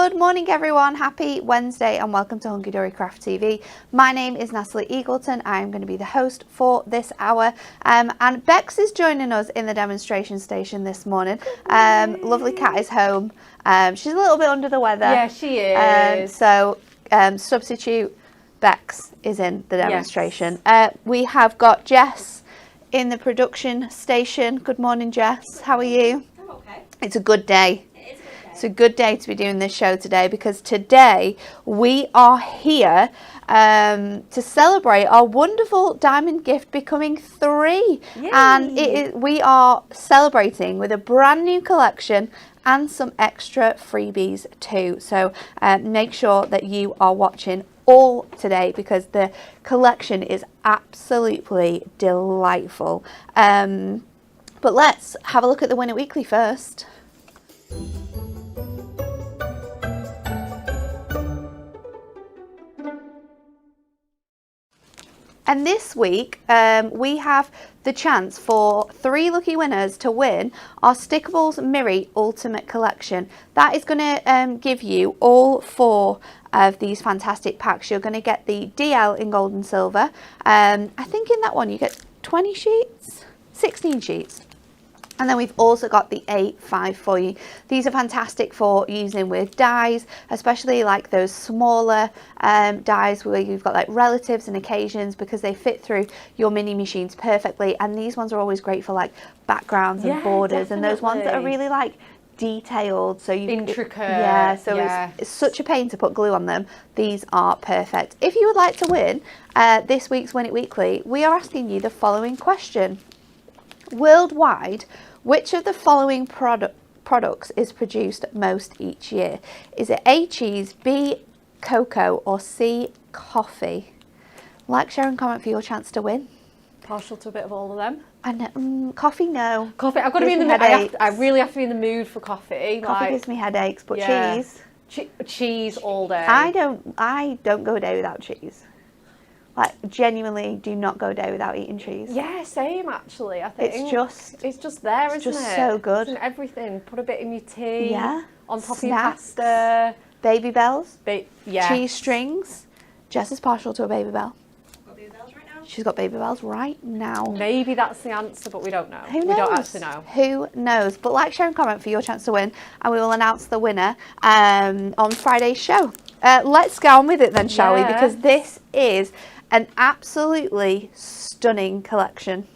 Good morning everyone, happy Wednesday and welcome to Hunky Dory Craft TV. My name is Natalie Eagleton, I'm going to be the host for this hour and Bex is joining us in the demonstration station this morning. Lovely cat is home, she's a little bit under the weather. Yeah, she is. Substitute Bex is in the demonstration. Yes. We have got Jess in the production station. Good morning Jess, how are you? I'm okay. It's a good day. It's a good day to be doing this show today because today we are here to celebrate our wonderful diamond gift becoming 3. Yay. And we are celebrating with a brand new collection and some extra freebies too. So make sure that you are watching all today because the collection is absolutely delightful. But let's have a look at the Winner Weekly first. And this week, we have the chance for 3 lucky winners to win our Stickables Miri Ultimate Collection. That is going to give you all 4 of these fantastic packs. You're going to get the DL in gold and silver. I think in that one you get 20 sheets, 16 sheets. And then we've also got the A5 for you. These are fantastic for using with dies, especially like those smaller dies where you've got like relatives and occasions because they fit through your mini machines perfectly. And these ones are always great for like backgrounds and borders, definitely. And those ones that are really like detailed, so you intricate. It's such a pain to put glue on them. These are perfect. If you would like to win this week's Win It Weekly, we are asking you the following question. Worldwide, which of the following products is produced most each year? Is it A, cheese, B, cocoa, or C, coffee? Like, share and comment for your chance to win. Partial to a bit of all of them. And coffee, no. Coffee, I've got to be in the mood. I really have to be in the mood for coffee. Coffee gives me headaches, but cheese. Cheese all day. I don't go a day without cheese. Like, genuinely do not go a day without eating cheese. Yeah, same actually, I think. It's just there, isn't it? It's just so good. It's in everything. Put a bit in your tea. Yeah. On top of your pasta. Baby bells. Yeah. Cheese strings. Jess is partial to a baby bell. Got baby bells right now? She's got baby bells right now. Maybe that's the answer, but we don't know. Who knows? We don't actually know. Who knows? But like, share and comment for your chance to win, and we will announce the winner on Friday's show. Let's get on with it then, shall we? Because this is an absolutely stunning collection.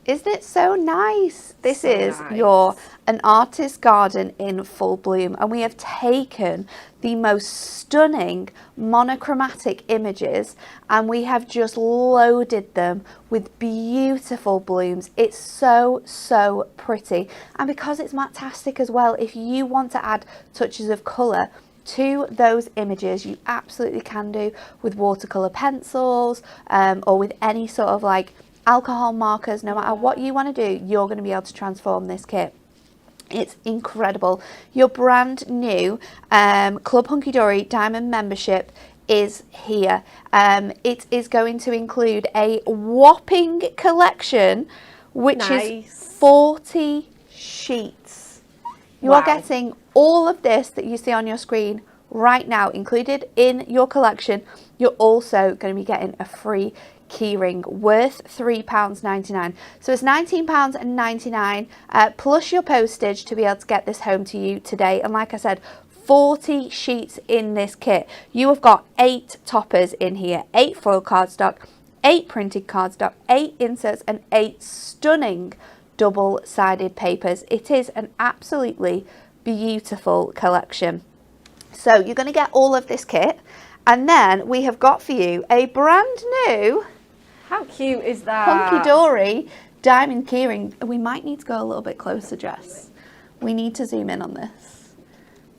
Isn't it so nice? This is an artist garden in full bloom, and we have taken the most stunning monochromatic images and we have just loaded them with beautiful blooms. It's so pretty, and because it's matte-tastic as well, if you want to add touches of colour to those images, you absolutely can do with watercolour pencils or with any sort of like alcohol markers. No matter what you want to do, you're going to be able to transform this kit. It's incredible. Your brand new Club Hunky Dory Diamond membership is here. It is going to include a whopping collection, which is 40 sheets. You are getting all of this that you see on your screen right now included in your collection. You're also going to be getting a free keyring worth £3.99. So it's £19.99 plus your postage to be able to get this home to you today. And like I said, 40 sheets in this kit. You have got 8 toppers in here, 8 foil cardstock, 8 printed cardstock, 8 inserts, and 8 stunning double-sided papers. It is an absolutely beautiful collection. So you're going to get all of this kit, and then we have got for you a brand new, how cute is that, Hunky Dory diamond keyring. We might need to go a little bit closer, Jess. We need to zoom in on this.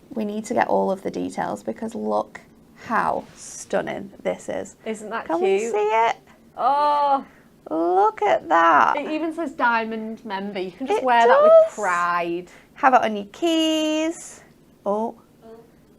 We need to get all of the details because look how stunning this is. Isn't that Can cute? we see it? Oh, look at that. It even says diamond member. You can just wear that with pride. Have it on your keys. Oh.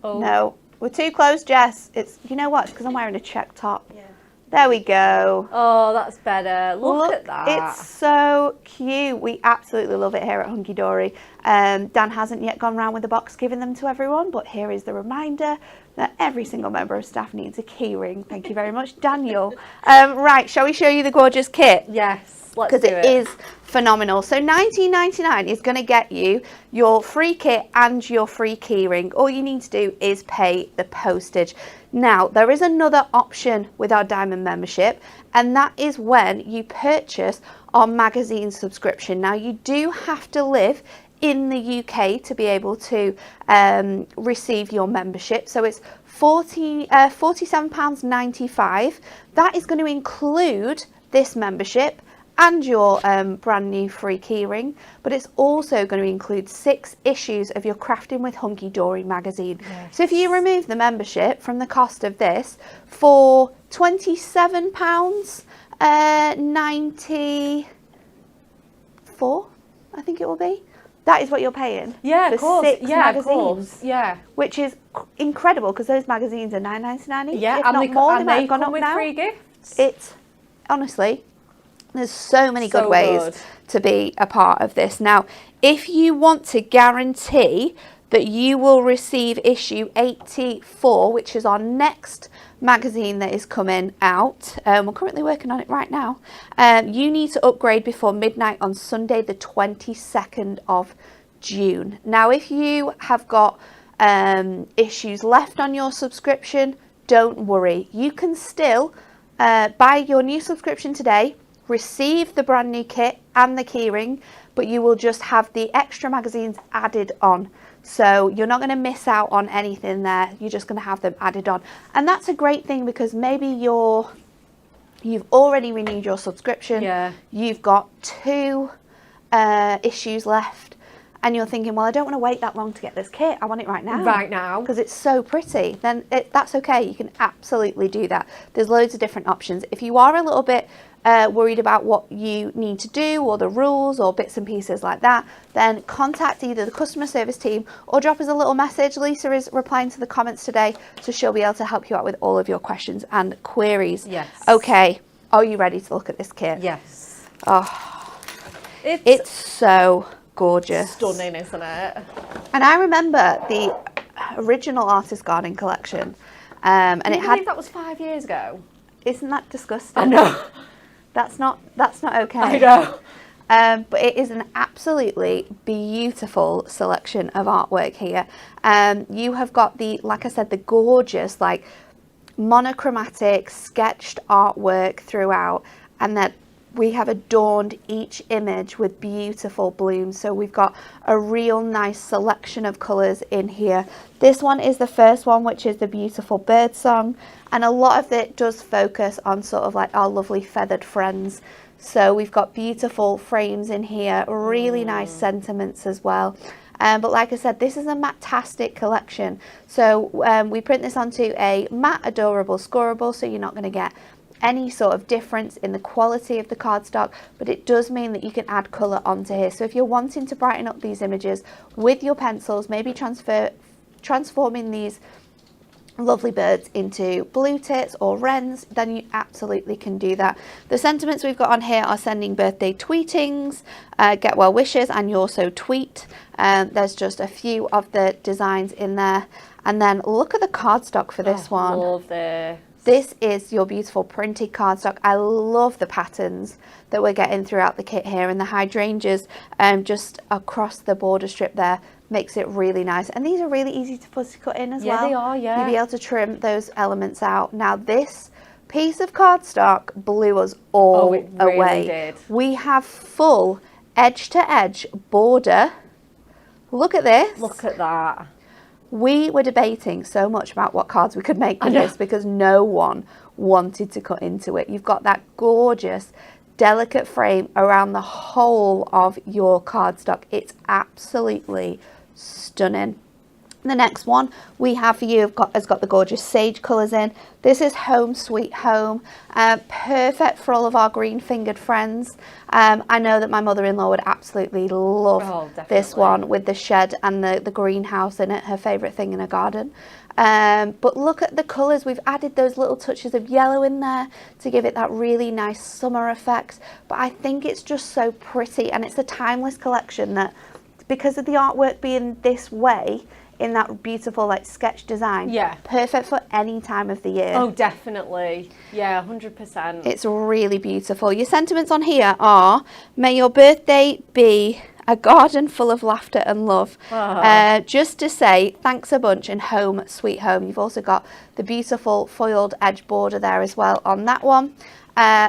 No, we're too close, Jess. It's, you know what? It's because I'm wearing a check top. Yeah. There we go. Oh, that's better. Look at that. It's so cute. We absolutely love it here at Hunky Dory. Dan hasn't yet gone round with the box giving them to everyone, but here is the reminder that every single member of staff needs a key ring. Thank you very much, Daniel. Right, shall we show you the gorgeous kit? Yes, let's do it. Because it is phenomenal. So $19.99 is going to get you your free kit and your free keyring. All you need to do is pay the postage. Now, there is another option with our Diamond membership, and that is when you purchase our magazine subscription. Now, you do have to live in the UK to be able to receive your membership. So it's £47.95. That is going to include this membership and your brand new free keyring, but it's also going to include 6 issues of your Crafting with Hunky Dory magazine. Yes. So if you remove the membership from the cost of this for £27.94, I think it will be. That is what you're paying. Yeah, of course. 6 yeah, magazines, of course. Yeah. Which is incredible because those magazines are $9.99 each. Yeah, if and not they, more. and they might they have gone come up with now. free gifts. It's honestly, there's so many good ways to be a part of this. Now, if you want to guarantee that you will receive issue 84, which is our next magazine that is coming out, we're currently working on it right now, you need to upgrade before midnight on Sunday the 22nd of June. Now, if you have got issues left on your subscription, don't worry. You can still buy your new subscription today, receive the brand new kit and the keyring, but you will just have the extra magazines added on. So you're not going to miss out on anything there. You're just going to have them added on. And that's a great thing because maybe you've already renewed your subscription. Yeah. You've got 2 issues left. And you're thinking, well, I don't want to wait that long to get this kit. I want it right now. Right now. Because it's so pretty. Then that's okay. You can absolutely do that. There's loads of different options. If you are a little bit worried about what you need to do or the rules or bits and pieces like that, then contact either the customer service team or drop us a little message. Lisa is replying to the comments today, so she'll be able to help you out with all of your questions and queries. Yes. Okay. Are you ready to look at this kit? Yes. Oh, it's so gorgeous. Stunning, isn't it? And I remember the original Artist Garden collection. And Can you it had, believe that was 5 years ago? Isn't that disgusting? I know. That's not okay. I know. But it is an absolutely beautiful selection of artwork here. You have got like I said, the gorgeous, like monochromatic sketched artwork throughout, and then we have adorned each image with beautiful blooms. So we've got a real nice selection of colours in here. This one is the first one, which is the beautiful bird song. And a lot of it does focus on sort of like our lovely feathered friends. So we've got beautiful frames in here, really nice sentiments as well. But like I said, this is a matte-tastic collection. So we print this onto a matte adorable scorable, so you're not going to get any sort of difference in the quality of the cardstock, but it does mean that you can add colour onto here. So if you're wanting to brighten up these images with your pencils, maybe transforming these lovely birds into blue tits or wrens, then you absolutely can do that. The sentiments we've got on here are sending birthday tweetings, get well wishes, and you also tweet. There's just a few of the designs in there. And then look at the cardstock for this one. Love this. This is your beautiful printed cardstock. I love the patterns that we're getting throughout the kit here, and the hydrangeas just across the border strip there makes it really nice. And these are really easy for us to cut in as well. Yeah, they are, yeah. You'll be able to trim those elements out. Now this piece of cardstock blew us all it really away. did. We have full edge-to-edge border. Look at this. Look at that. We were debating so much about what cards we could make with this because no one wanted to cut into it. You've got that gorgeous, delicate frame around the whole of your cardstock. It's absolutely stunning. The next one we have for you has got the gorgeous sage colours in. This is Home Sweet Home, perfect for all of our green fingered friends. I know that my mother-in-law would absolutely love this one with the shed and the greenhouse in it, her favourite thing in a garden. But look at the colours, we've added those little touches of yellow in there to give it that really nice summer effect. But I think it's just so pretty, and it's a timeless collection that, because of the artwork being this way, in that beautiful like sketch design, perfect for any time of the year. Oh, definitely. Yeah, 100%. It's really beautiful. Your sentiments on here are, may your birthday be a garden full of laughter and love. Just to say thanks a bunch and Home Sweet Home. You've also got the beautiful foiled edge border there as well on that one.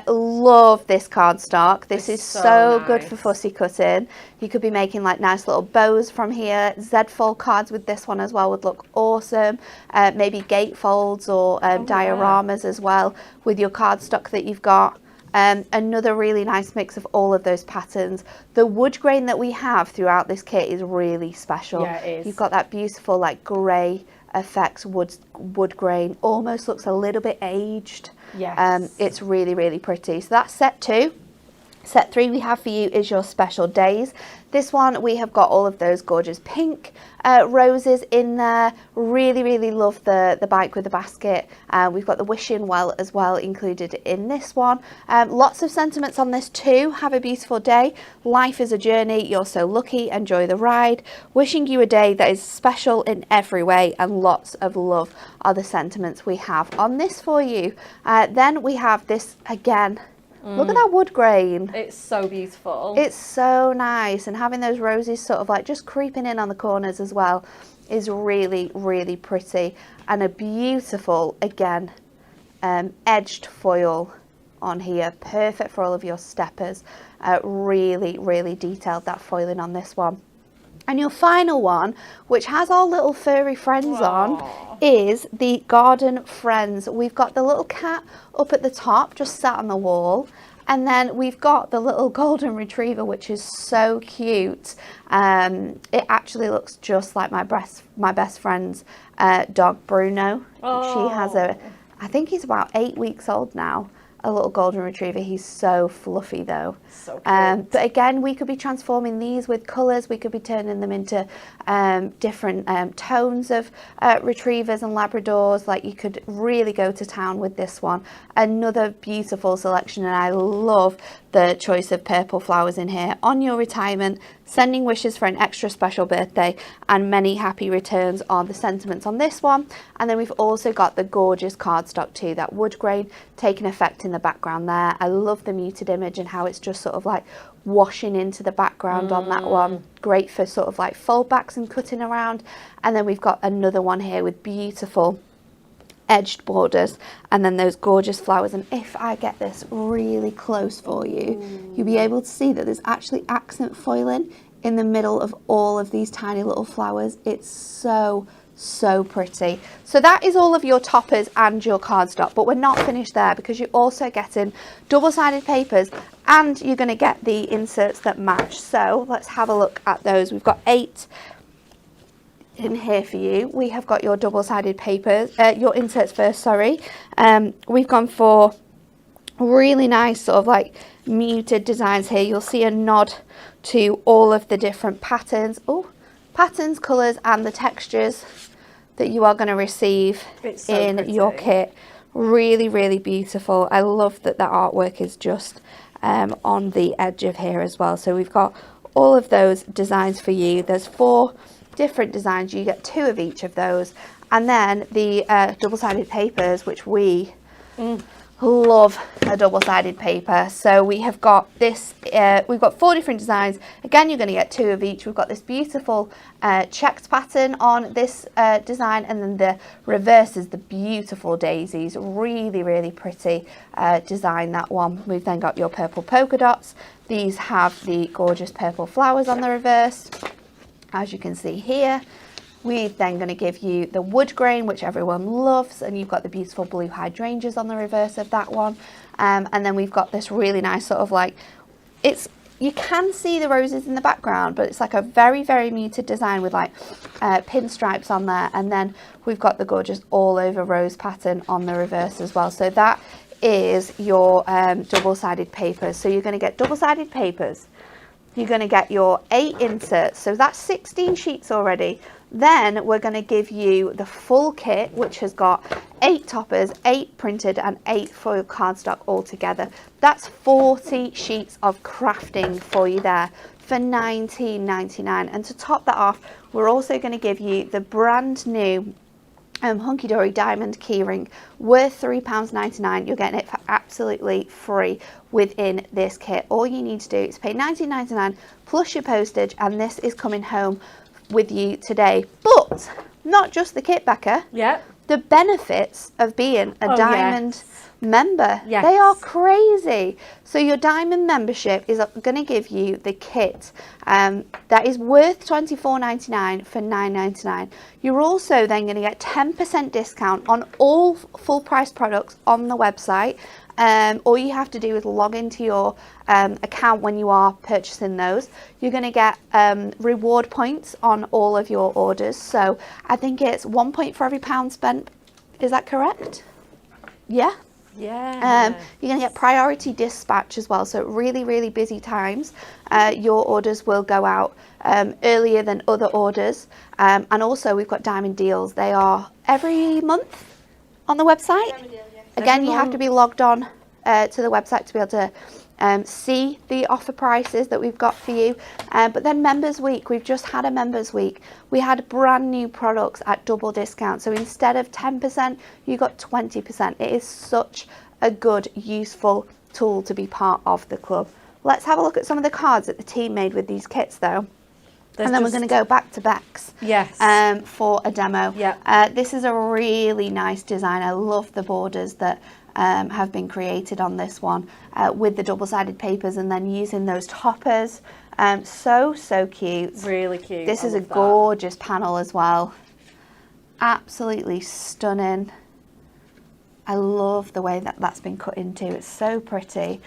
Love this cardstock. This is so good for fussy cutting. You could be making like nice little bows from here. Z-fold cards with this one as well would look awesome. Maybe gatefolds or dioramas as well with your cardstock that you've got. Another really nice mix of all of those patterns. The wood grain that we have throughout this kit is really special. Yeah, it is. You've got that beautiful like grey effects wood grain. Almost looks a little bit aged. Yes. It's really, really pretty. So that's set 2. Set 3 we have for you is your special days. This one we have got all of those gorgeous pink roses in there. Really, really love the bike with the basket. We've got the wishing well as well included in this one. Lots of sentiments on this too. Have a beautiful day. Life is a journey. You're so lucky. Enjoy the ride. Wishing you a day that is special in every way, and lots of love are the sentiments we have on this for you. Then we have this again. Look at that wood grain. It's so beautiful. It's so nice, and having those roses sort of like just creeping in on the corners as well is really, really pretty. And a beautiful, again, edged foil on here, perfect for all of your steppers. Really, really detailed that foiling on this one. And your final one, which has our little furry friends on, is the Garden Friends. We've got the little cat up at the top, just sat on the wall. And then we've got the little golden retriever, which is so cute. It actually looks just like my best friend's dog, Bruno. She has I think he's about 8 weeks old now. A little golden retriever. He's so fluffy though. So cute. But again, we could be transforming these with colours. We could be turning them into different tones of retrievers and Labradors. Like, you could really go to town with this one. Another beautiful selection, and I love the choice of purple flowers in here. On your retirement, sending wishes for an extra special birthday, and many happy returns are the sentiments on this one. And then we've also got the gorgeous cardstock too, that wood grain taking effect in the background there. I love the muted image and how it's just sort of like washing into the background on that one. Great for sort of like fold backs and cutting around. And then we've got another one here with beautiful edged borders, and then those gorgeous flowers. And if I get this really close for you, you'll be able to see that there's actually accent foiling in the middle of all of these tiny little flowers. It's so pretty. So that is all of your toppers and your cardstock, but we're not finished there, because you're also getting double-sided papers and you're going to get the inserts that match. So let's have a look at those. We've got 8 in here for you. We have got your double-sided papers, your inserts first, sorry. We've gone for really nice sort of like muted designs here. You'll see a nod to all of the different patterns, colours and the textures that you are going to receive in your kit. Really beautiful. I love that artwork is just on the edge of here as well. So we've got all of those designs for you. There's 4 different designs. You get 2 of each of those, and then the double-sided papers, which we love a double-sided paper. So we have got this, we've got 4 different designs. Again, you're going to get 2 of each. We've got this beautiful checked pattern on this design, and then the reverse is the beautiful daisies. Really pretty design, that one. We've then got your purple polka dots. These have the gorgeous purple flowers on the reverse, as you can see here. We're then going to give you the wood grain, which everyone loves, and you've got the beautiful blue hydrangeas on the reverse of that one. And then we've got this really nice sort of like, it's you can see the roses in the background, but it's like a very, very muted design with like pinstripes on there. And then we've got the gorgeous all over rose pattern on the reverse as well. So that is your double-sided papers. So you're going to get double-sided papers. You're going to get your 8 inserts. So that's 16 sheets already. Then we're going to give you the full kit, which has got 8 toppers, 8 printed and 8 foil cardstock all together. That's 40 sheets of crafting for you there for $19.99. And to top that off, we're also going to give you the brand new Hunky Dory diamond keyring worth £3.99. You're getting it for absolutely free within this kit. All you need to do is pay $19.99 plus your postage, and this is coming home with you today. But not just the kit, Becca. Yeah. The benefits of being a diamond member, they are crazy. So your diamond membership is going to give you the kit that is worth $24.99 for $9.99. You're also then going to get 10% discount on all full price products on the website. All you have to do is log into your account when you are purchasing those. You're going to get reward points on all of your orders. So I think it's 1 point for every £1 spent. Is that correct? Yeah. Yeah. You're going to get priority dispatch as well. So really, really busy times, your orders will go out earlier than other orders. And also we've got diamond deals. They are every month on the website. Again, you have to be logged on to the website to be able to see the offer prices that we've got for you. But then Members Week, we've just had a Members Week. We had brand new products at double discount. So instead of 10%, you got 20%. It is such a good, useful tool to be part of the club. Let's have a look at some of the cards that the team made with these kits though. And then we're going to go back to Bex for a demo. This is a really nice design. I love the borders that have been created on this one with the double-sided papers and then using those toppers. So cute. Really cute. This is a gorgeous panel as well. Absolutely stunning. I love the way that that's been cut into. It's so pretty.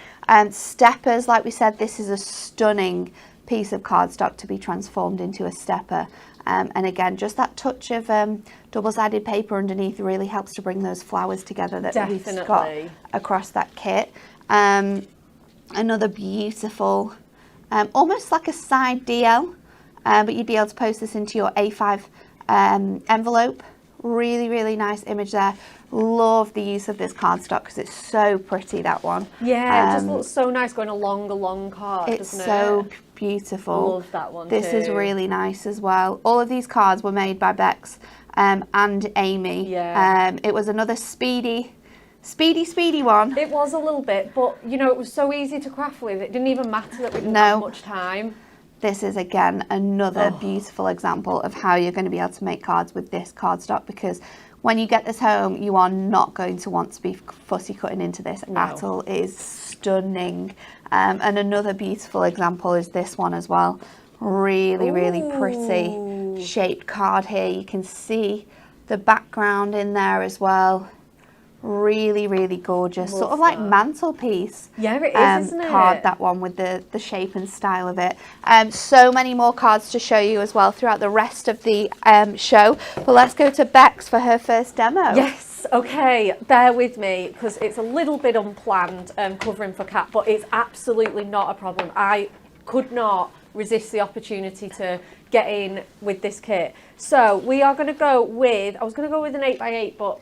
Steppers, like we said, this is a stunning piece of cardstock to be transformed into a stepper. And again, just that touch of double-sided paper underneath really helps to bring those flowers together that we've got across that kit. Another beautiful, almost like a side DL, but you'd be able to post this into your A5 envelope. Really, really nice image there. Love the use of this cardstock because it's so pretty, that one. Yeah, it just looks so nice going along a long card, doesn't it? It's so beautiful. Love that one This is really nice as well. All of these cards were made by Bex and Amy. Yeah. It was another speedy one. It was a little bit, but you know, it was so easy to craft with. It didn't even matter that we didn't have much time. This is again another beautiful example of how you're going to be able to make cards with this cardstock, because when you get this home, you are not going to want to be fussy cutting into this at all. It is stunning. And another beautiful example is this one as well. Really, really pretty shaped card here. You can see the background in there as well. Really, really gorgeous. Sort of like mantelpiece. Yeah, it is, isn't it? Card, that one with the shape and style of it. So many more cards to show you as well throughout the rest of the show. But let's go to Bex for her first demo. Yes, okay, bear with me because it's a little bit unplanned covering for Kat, but it's absolutely not a problem. I could not resist the opportunity to get in with this kit. So we are going to go with, I was going to go with an 8x8, but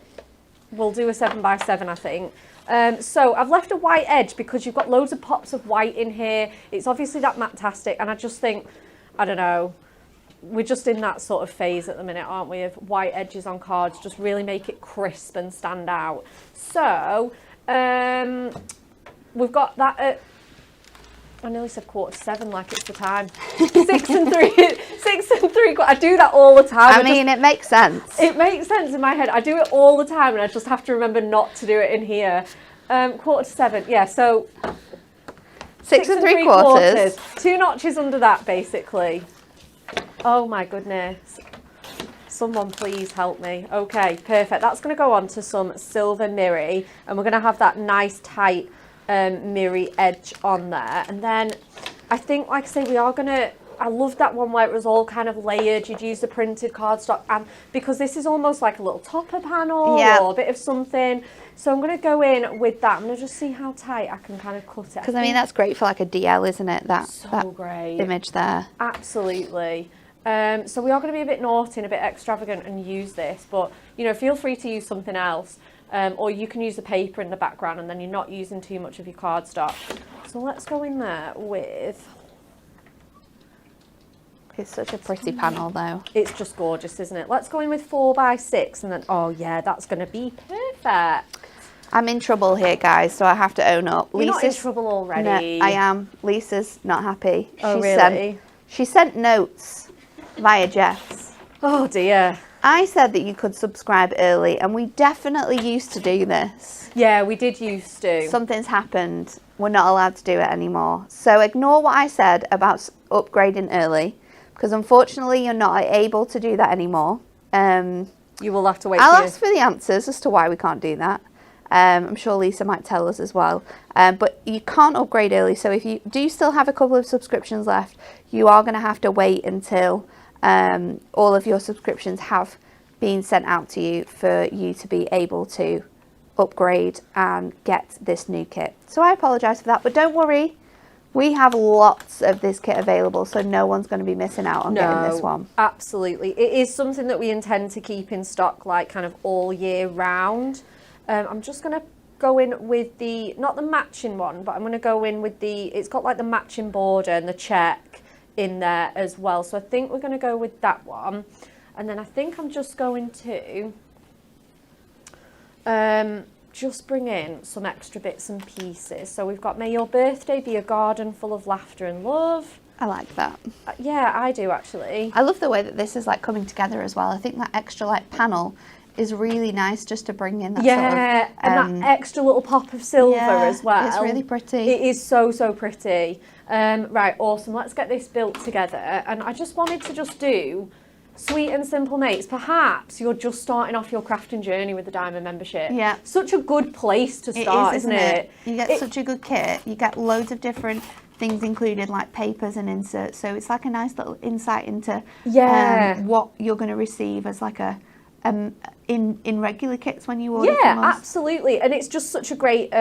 we'll do a 7x7, I think. So I've left a white edge because you've got loads of pops of white in here. It's obviously that matte-tastic, and I just think, I don't know, we're just in that sort of phase at the minute, aren't we, of white edges on cards, just really make it crisp and stand out. So we've got that at, I nearly said 7:15 like it's the time. 6 and 3. I do that all the time. I mean, it makes sense. It makes sense in my head. I do it all the time, and I just have to remember not to do it in here. 7:15. Yeah, so 6 and 3/4. 2 notches under that, basically. Oh my goodness. Someone please help me. Okay, perfect. That's going to go on to some silver mirror, and we're going to have that nice tight mirror edge on there. And then I think, like I say, we are going to... I love that one where it was all kind of layered. You'd use the printed cardstock, and because this is almost like a little topper panel or a bit of something. So I'm going to go in with that. I'm going to just see how tight I can kind of cut it. Because I mean, that's great for like a DL, isn't it? That great image there. Absolutely. So we are going to be a bit naughty and a bit extravagant and use this, but you know, feel free to use something else, or you can use the paper in the background, and then you're not using too much of your cardstock. So let's go in there with... It's such a pretty panel though. It's just gorgeous, isn't it? Let's go in with 4x6, and then, oh yeah, that's going to be perfect. I'm in trouble here, guys, so I have to own up. You're not in trouble already. No, I am. Lisa's not happy. Oh, really? She sent notes via Jeff's. Oh dear. I said that you could subscribe early, and we definitely used to do this. Yeah, we did used to. Something's happened. We're not allowed to do it anymore. So ignore what I said about upgrading early, because unfortunately you're not able to do that anymore. You will have to wait. I'll ask for the answers as to why we can't do that. I'm sure Lisa might tell us as well. But you can't upgrade early. So if you do still have a couple of subscriptions left, you are going to have to wait until all of your subscriptions have been sent out to you for you to be able to upgrade and get this new kit. So I apologise for that, but don't worry. We have lots of this kit available, so no one's going to be missing out on getting this one. Absolutely. It is something that we intend to keep in stock like kind of all year round. I'm just going to go in with the, not the matching one, but I'm going to go in with the, it's got like the matching border and the check in there as well. So I think we're going to go with that one. And then I think I'm just going to just bring in some extra bits and pieces. So we've got May Your Birthday Be a Garden Full of Laughter and Love. I like that. Yeah, I do actually. I love the way that this is like coming together as well. I think that extra like panel is really nice just to bring in that sort of... and that extra little pop of silver as well. It's really pretty. It is so, so pretty. Right, awesome. Let's get this built together. And I just wanted to just do Sweet and Simple Mates. Perhaps you're just starting off your crafting journey with the Diamond membership. Yeah. Such a good place to start, isn't it? You get such a good kit. You get loads of different things included, like papers and inserts. So it's like a nice little insight into what you're going to receive as like a... in regular kits when you order from us. Absolutely. And it's just such a great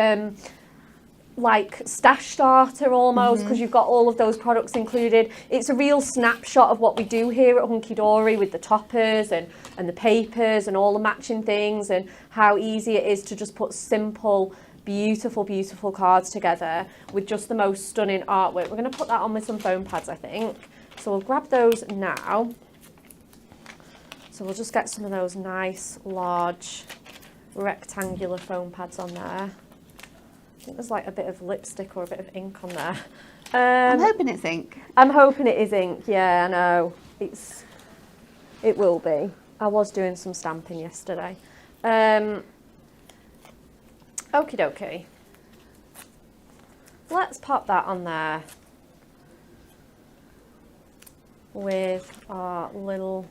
like stash starter almost, because you've got all of those products included. It's a real snapshot of what we do here at Hunky Dory with the toppers and the papers and all the matching things, and how easy it is to just put simple, beautiful, beautiful cards together with just the most stunning artwork. We're going to put that on with some foam pads, I think. So we'll grab those now. So we'll just get some of those nice, large, rectangular foam pads on there. I think there's like a bit of lipstick or a bit of ink on there. I'm hoping it's ink. I'm hoping it is ink, yeah, I know. It will be. I was doing some stamping yesterday. Okie dokie. Let's pop that on there with our little...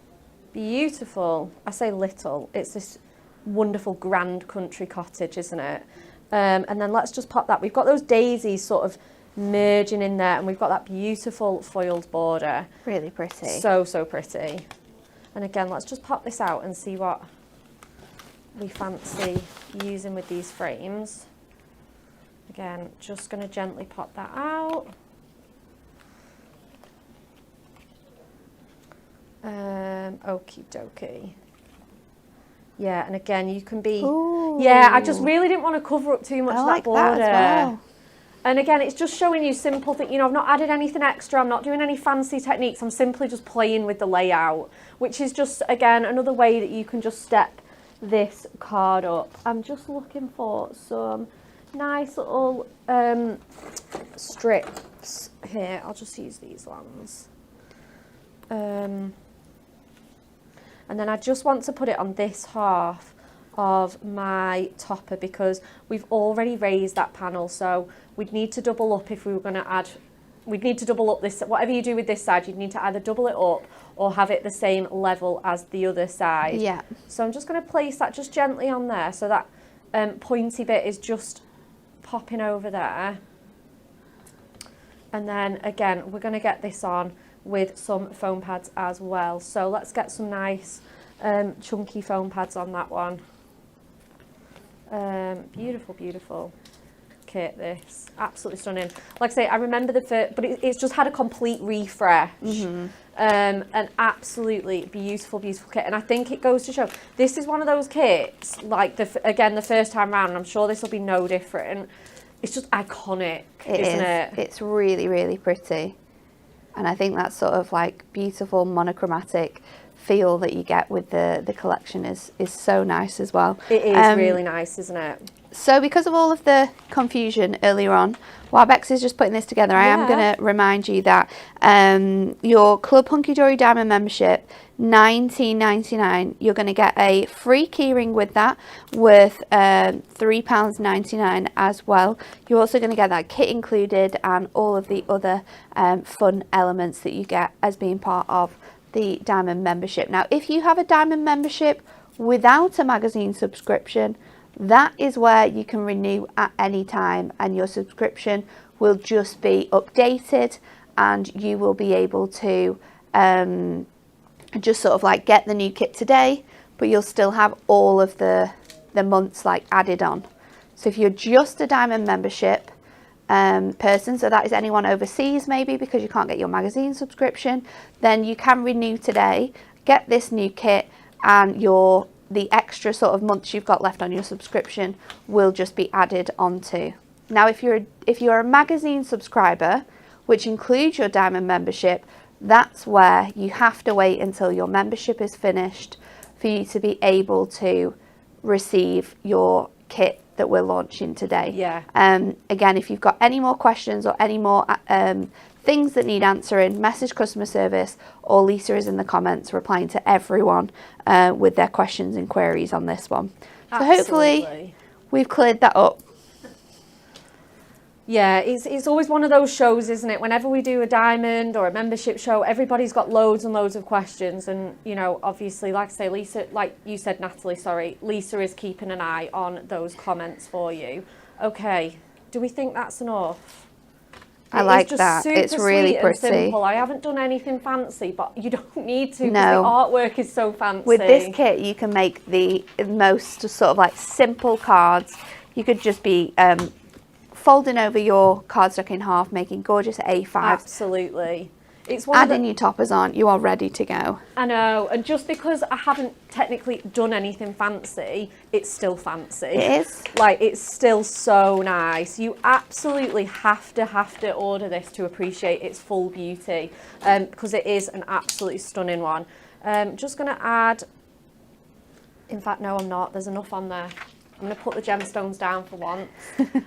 beautiful, I say little, it's this wonderful grand country cottage, isn't it? And then let's just pop that. We've got those daisies sort of merging in there, and we've got that beautiful foiled border. Really pretty. So, so pretty. And again, let's just pop this out and see what we fancy using with these frames. Again, just going to gently pop that out. Okie dokie. Yeah, and again, you can be... Ooh. Yeah, I just really didn't want to cover up too much of that border. That as well. And again, it's just showing you simple things. You know, I've not added anything extra. I'm not doing any fancy techniques. I'm simply just playing with the layout, which is just, again, another way that you can just step this card up. I'm just looking for some nice little strips here. I'll just use these ones. And then I just want to put it on this half of my topper, because we've already raised that panel, so we'd need to double up if we were going to add, we'd need to double up this, whatever you do with this side, you'd need to either double it up or have it the same level as the other side. Yeah. So I'm just going to place that just gently on there, so that pointy bit is just popping over there. And then again, we're going to get this on with some foam pads as well. So let's get some nice chunky foam pads on that one. Beautiful, beautiful kit, this. Absolutely stunning. Like I say, I remember the first, but it's just had a complete refresh. An absolutely beautiful, beautiful kit. And I think it goes to show, this is one of those kits, like, the first time round, and I'm sure this will be no different. It's just iconic, isn't it? It's really, really pretty. And I think that sort of like beautiful monochromatic feel that you get with the collection is so nice as well. It is really nice, isn't it? So because of all of the confusion earlier on, while Bex is just putting this together, I am going to remind you that your Club Hunky Dory Diamond membership, $19.99, you're going to get a free keyring with that worth £3.99 as well. You're also going to get that kit included and all of the other fun elements that you get as being part of the Diamond membership. Now, if you have a Diamond membership without a magazine subscription, that is where you can renew at any time, and your subscription will just be updated, and you will be able to just sort of like get the new kit today, but you'll still have all of the months like added on. So if you're just a Diamond membership person, so that is anyone overseas maybe because you can't get your magazine subscription, then you can renew today, get this new kit, and the extra sort of months you've got left on your subscription will just be added onto. Now, if you're a magazine subscriber, which includes your Diamond membership, that's where you have to wait until your membership is finished for you to be able to receive your kit that we're launching today. Yeah. Again, if you've got any more questions or any more things that need answering, message customer service, or Lisa is in the comments replying to everyone with their questions and queries on this one. So hopefully we've cleared that up. Yeah, it's always one of those shows, isn't it? Whenever we do a Diamond or a membership show, everybody's got loads and loads of questions. And, you know, obviously, like I say, Lisa, like you said, Natalie, sorry, Lisa is keeping an eye on those comments for you. Okay, do we think that's enough? I like that. It's really pretty. Simple. I haven't done anything fancy, but you don't need to because No. the artwork is so fancy. With this kit, you can make the most sort of like simple cards. You could just be folding over your cardstock in half, making gorgeous A5s. Absolutely. It's adding your toppers on, you are ready to go. I know, and just because I haven't technically done anything fancy, it's still fancy. It is. Like, it's still so nice. You absolutely have to order this to appreciate its full beauty, because it is an absolutely stunning one. Just going to add, in fact, no, I'm not. There's enough on there. I'm going to put the gemstones down for once.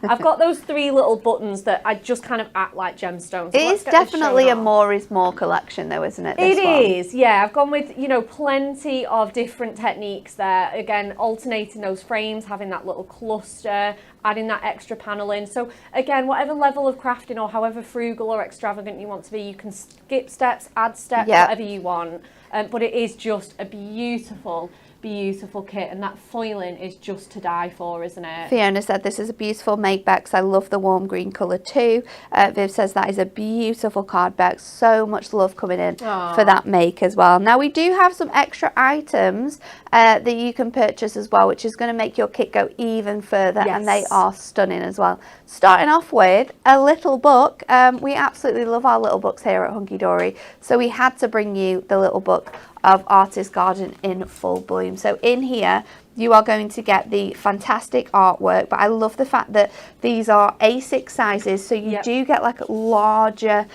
I've got those 3 little buttons that I just kind of act like gemstones. So it is definitely a more is more collection though, isn't it? It is, yeah. I've gone with, you know, plenty of different techniques there. Again, alternating those frames, having that little cluster, adding that extra panel in. So again, whatever level of crafting or however frugal or extravagant you want to be, you can skip steps, add steps, whatever you want. But it is just a beautiful kit, and that foiling is just to die for, isn't it? Fiona said this is a beautiful make, Bex. I love the warm green colour too. Viv says that is a beautiful card, Bex. So much love coming in for that make as well. Now we do have some extra items that you can purchase as well, which is going to make your kit go even further, and they are stunning as well. Starting off with a little book. We absolutely love our little books here at Hunky Dory, so we had to bring you the little book of Artist Garden in Full Bloom. So in here you are going to get the fantastic artwork, but I love the fact that these are A6 sizes, so you do get like larger,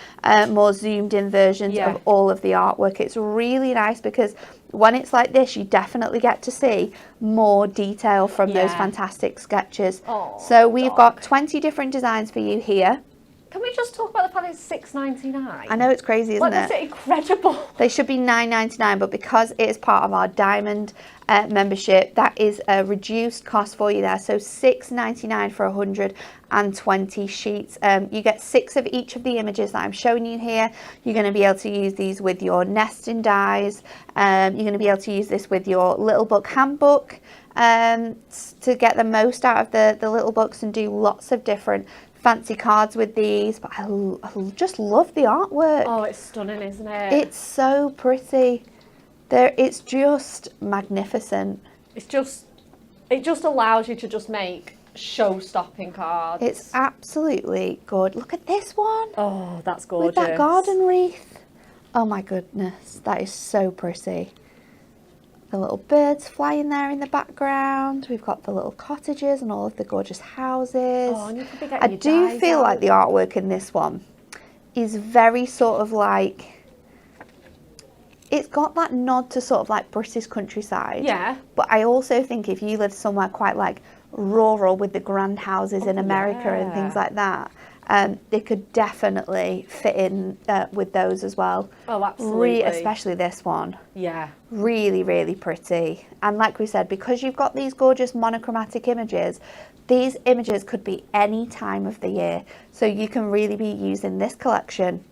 more zoomed in versions of all of the artwork. It's really nice because when it's like this, you definitely get to see more detail from those fantastic sketches. So we've got 20 different designs for you here. Can we just talk about the fact it's $6.99? I know, it's crazy, isn't it? That's incredible. They should be $9.99, but because it is part of our Diamond membership, that is a reduced cost for you there. So $6.99 for 120 sheets. You get 6 of each of the images that I'm showing you here. You're going to be able to use these with your nesting dies. You're going to be able to use this with your little book handbook. To get the most out of the little books and do lots of different fancy cards with these, but I just love the artwork. Oh, it's stunning, isn't it? It's so pretty. It's just magnificent. It just allows you to just make show-stopping cards. It's absolutely good. Look at this one. Oh, that's gorgeous. With that garden wreath. Oh my goodness, that is so pretty. The little birds flying there in the background. We've got the little cottages and all of the gorgeous houses. Oh, and you could be getting I your do dyes feel out. like the artwork in this one is very sort of like, it's got that nod to sort of like British countryside. Yeah. But I also think if you live somewhere quite like rural with the grand houses in America and things like that, they could definitely fit in with those as well. Oh, absolutely. Especially this one. Yeah. Really, really pretty. And like we said, because you've got these gorgeous monochromatic images, these images could be any time of the year. So you can really be using this collection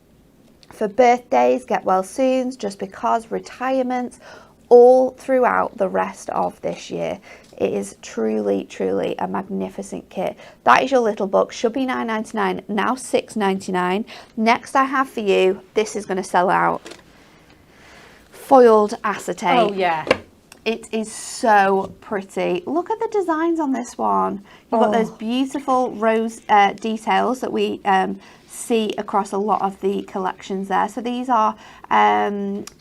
for birthdays, get well soons, just because, retirements, all throughout the rest of this year. It is truly, truly a magnificent kit. That is your little book. Should be $9.99, now $6.99. Next I have for you, this is going to sell out. Foiled acetate. Oh, yeah. It is so pretty. Look at the designs on this one. You've got those beautiful rose details that we see across a lot of the collections there. So these are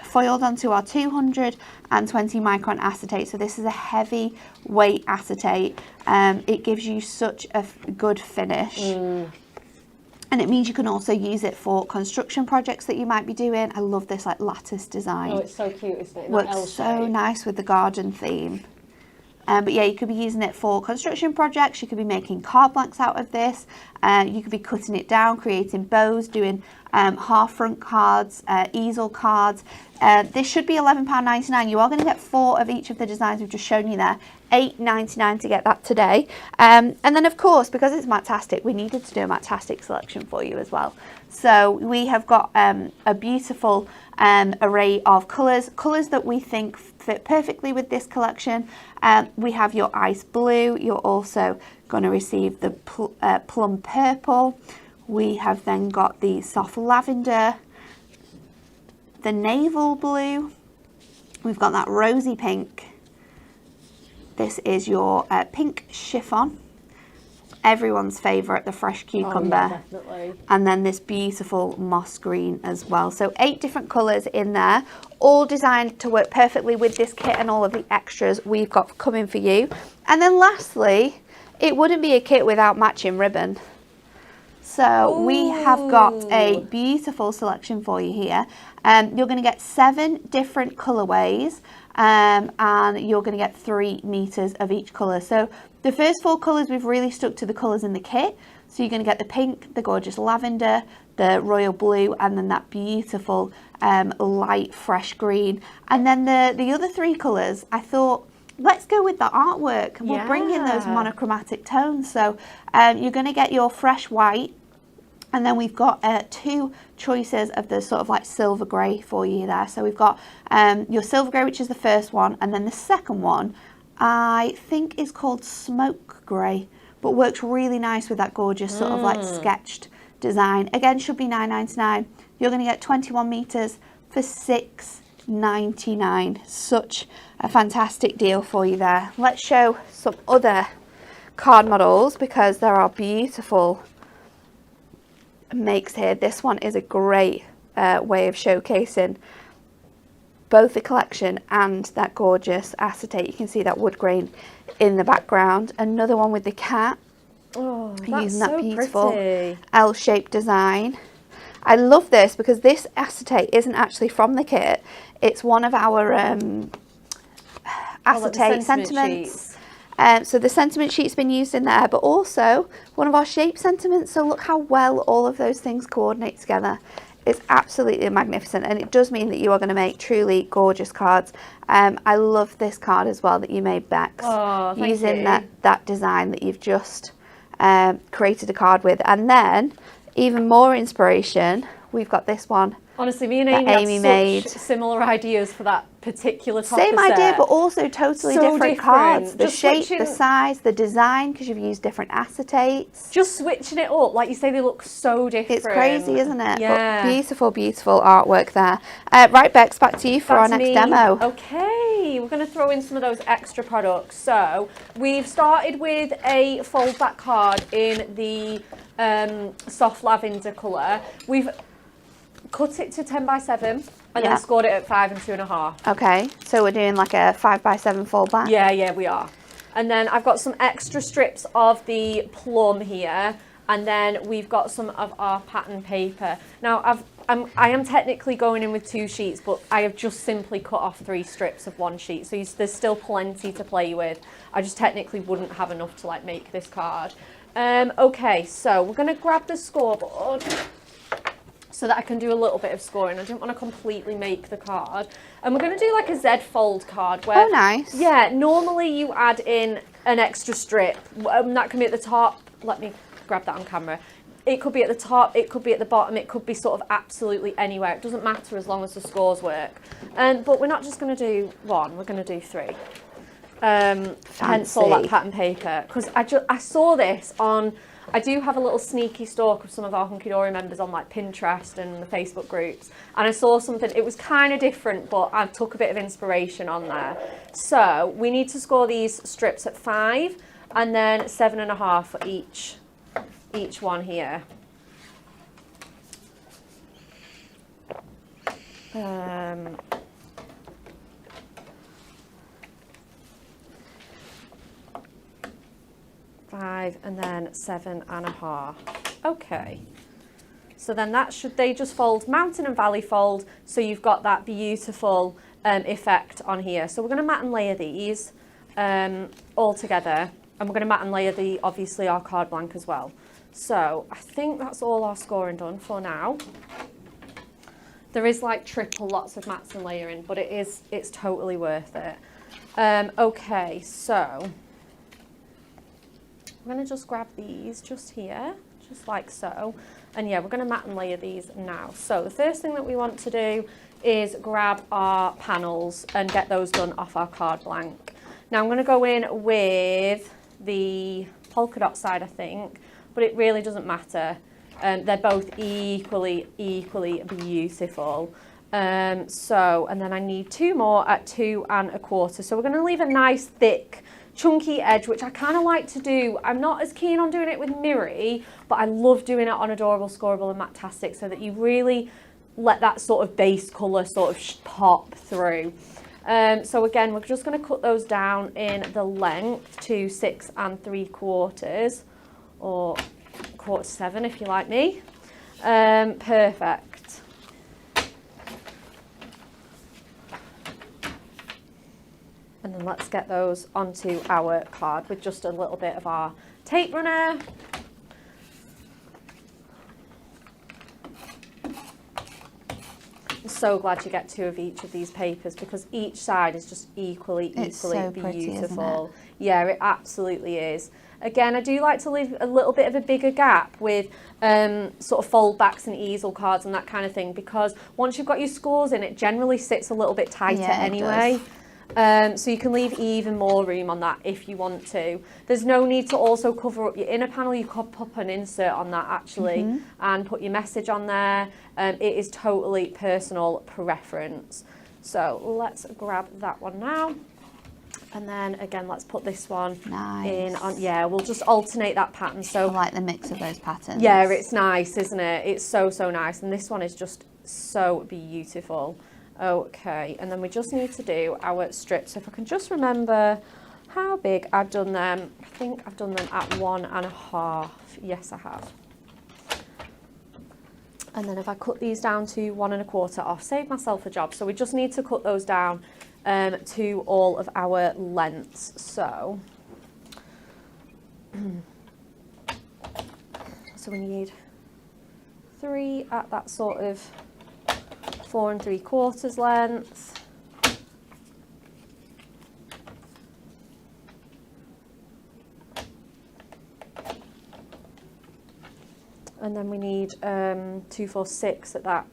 foiled onto our 220 micron acetate. So this is a heavy weight acetate. It gives you such a good finish. And it means you can also use it for construction projects that you might be doing. I love this like lattice design. Oh, it's so cute, isn't it? Works so nice with the garden theme. But yeah, you could be using it for construction projects. You could be making card blanks out of this. You could be cutting it down, creating bows, doing half front cards, easel cards. This should be £11.99. You are going to get 4 of each of the designs we've just shown you there. $8.99 to get that today. And then of course, because it's Matastic, we needed to do a Matastic selection for you as well. So we have got a beautiful array of colours that we think fit perfectly with this collection. We have your ice blue. You're also going to receive the plum purple. We have then got the soft lavender, the navel blue. We've got that rosy pink. This is your pink chiffon. Everyone's favourite, the fresh cucumber. Oh, yeah, definitely. And then this beautiful moss green as well. So 8 different colours in there, all designed to work perfectly with this kit and all of the extras we've got coming for you. And then lastly, it wouldn't be a kit without matching ribbon. So we have got a beautiful selection for you here. You're going to get 7 different colourways, and you're going to get 3 meters of each colour. So the first 4 colours, we've really stuck to the colours in the kit. So you're going to get the pink, the gorgeous lavender, the royal blue, and then that beautiful light fresh green. And then the other 3 colours, I thought, let's go with the artwork. We'll bring in those monochromatic tones. So you're going to get your fresh white, and then we've got 2 choices of the sort of like silver grey for you there. So we've got your silver grey, which is the first one, and then the second one I think is called smoke grey, but works really nice with that gorgeous sort of like sketched design. Again, should be $9.99. You're going to get 21 meters for $6.99. Such a fantastic deal for you there. Let's show some other card models because there are beautiful makes here. This one is a great way of showcasing both the collection and that gorgeous acetate. You can see that wood grain in the background. Another one with the cat. Oh, that's using that so beautiful pretty L-shaped design. I love this because this acetate isn't actually from the kit. It's one of our acetate sentiments. So the sentiment sheet's been used in there, but also one of our shape sentiments. So look how well all of those things coordinate together. It's absolutely magnificent, and it does mean that you are going to make truly gorgeous cards. I love this card as well that you made, Bex, using that design that you've just created a card with. And then even more inspiration, we've got this one. Honestly, me and Amy had such similar ideas for that particular topper Same idea, but also totally different cards. The shape, the size, the design, because you've used different acetates. Just switching it up, like you say, they look so different. It's crazy, isn't it? Yeah. But beautiful, beautiful artwork there. Right, Bex, back to you for our next demo. Okay, we're going to throw in some of those extra products. So we've started with a fold back card in the soft lavender colour. We've cut it to 10 by 7 and then scored it at 5 and 2.5. Okay, so we're doing like a 5 by 7 fold back? Yeah, we are. And then I've got some extra strips of the plum here, and then we've got some of our pattern paper. Now I am technically going in with 2 sheets, but I have just simply cut off 3 strips of 1 sheet, so there's still plenty to play with. I just technically wouldn't have enough to like make this card. Okay, so we're going to grab the scoreboard so that I can do a little bit of scoring. I didn't want to completely make the card. And we're going to do like a Z fold card where... Oh, nice. Yeah, normally you add in an extra strip. That can be at the top. Let me grab that on camera. It could be at the top, it could be at the bottom, it could be sort of absolutely anywhere. It doesn't matter as long as the scores work. But we're not just going to do 1, we're going to do 3. Hence all that pattern paper. Because I saw this on... I do have a little sneaky stalk of some of our Hunky Dory members on like Pinterest and the Facebook groups, and I saw something, it was kind of different, but I took a bit of inspiration on there. So we need to score these strips at 5 and then 7.5 for each one here. 5 and then 7.5. Okay, so then they just fold mountain and valley fold, so you've got that beautiful effect on here. So we're going to mat and layer these all together, and we're going to mat and layer obviously our card blank as well. So I think that's all our scoring done for now. There is like triple lots of mats and layering, but it's totally worth it. Okay, so I'm going to just grab these just here, just like so. And yeah, we're going to mat and layer these now. So the first thing that we want to do is grab our panels and get those done off our card blank. Now I'm going to go in with the polka dot side, I think, but it really doesn't matter. They're both equally beautiful. And then I need 2 more at 2 1/4. So we're going to leave a nice thick chunky edge, which I kind of like to do. I'm not as keen on doing it with Miri, but I love doing it on Adorable, Scoreable and Matastic, so that you really let that sort of base colour sort of pop through. So again, we're just going to cut those down in the length to 6 3/4 or 1/4-7 if you like me. Perfect. And then let's get those onto our card with just a little bit of our tape runner. I'm so glad you get 2 of each of these papers because each side is just equally so beautiful. pretty, isn't it? Yeah, it absolutely is. Again, I do like to leave a little bit of a bigger gap with sort of fold backs and easel cards and that kind of thing, because once you've got your scores in, it generally sits a little bit tighter anyway. So you can leave even more room on that if you want to. There's no need to also cover up your inner panel. You could pop an insert on that actually and put your message on there. It is totally personal preference. So let's grab that one now. And then again, let's put this one in on. Yeah, we'll just alternate that pattern. So I like the mix of those patterns. Yeah, it's nice, isn't it? It's so nice. And this one is just so beautiful. Okay, and then we just need to do our strips. If I can just remember how big I've done them. I think I've done them at 1 1/2. Yes, I have. And then if I cut these down to 1 1/4, I'll save myself a job. So we just need to cut those down to all of our lengths. So we need 3 at that sort of 4 3/4 length. And then we need 2, 4, 6 at that.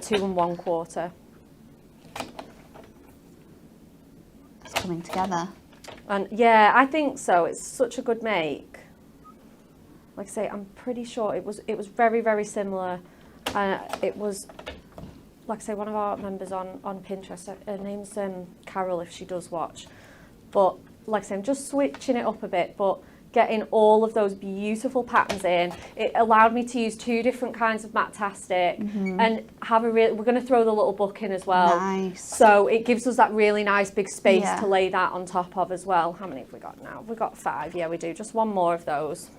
2 1/4. It's coming together. And yeah, I think so. It's such a good make. Like I say, I'm pretty sure it was very, very similar. It was, like I say, one of our members on Pinterest. Her name's Carol, if she does watch. But like I say, I'm just switching it up a bit, but getting all of those beautiful patterns in. It allowed me to use 2 different kinds of Matastic and have we're going to throw the little book in as well. Nice. So it gives us that really nice big space to lay that on top of as well. How many have we got now? We've got 5. Yeah, we do. Just one more of those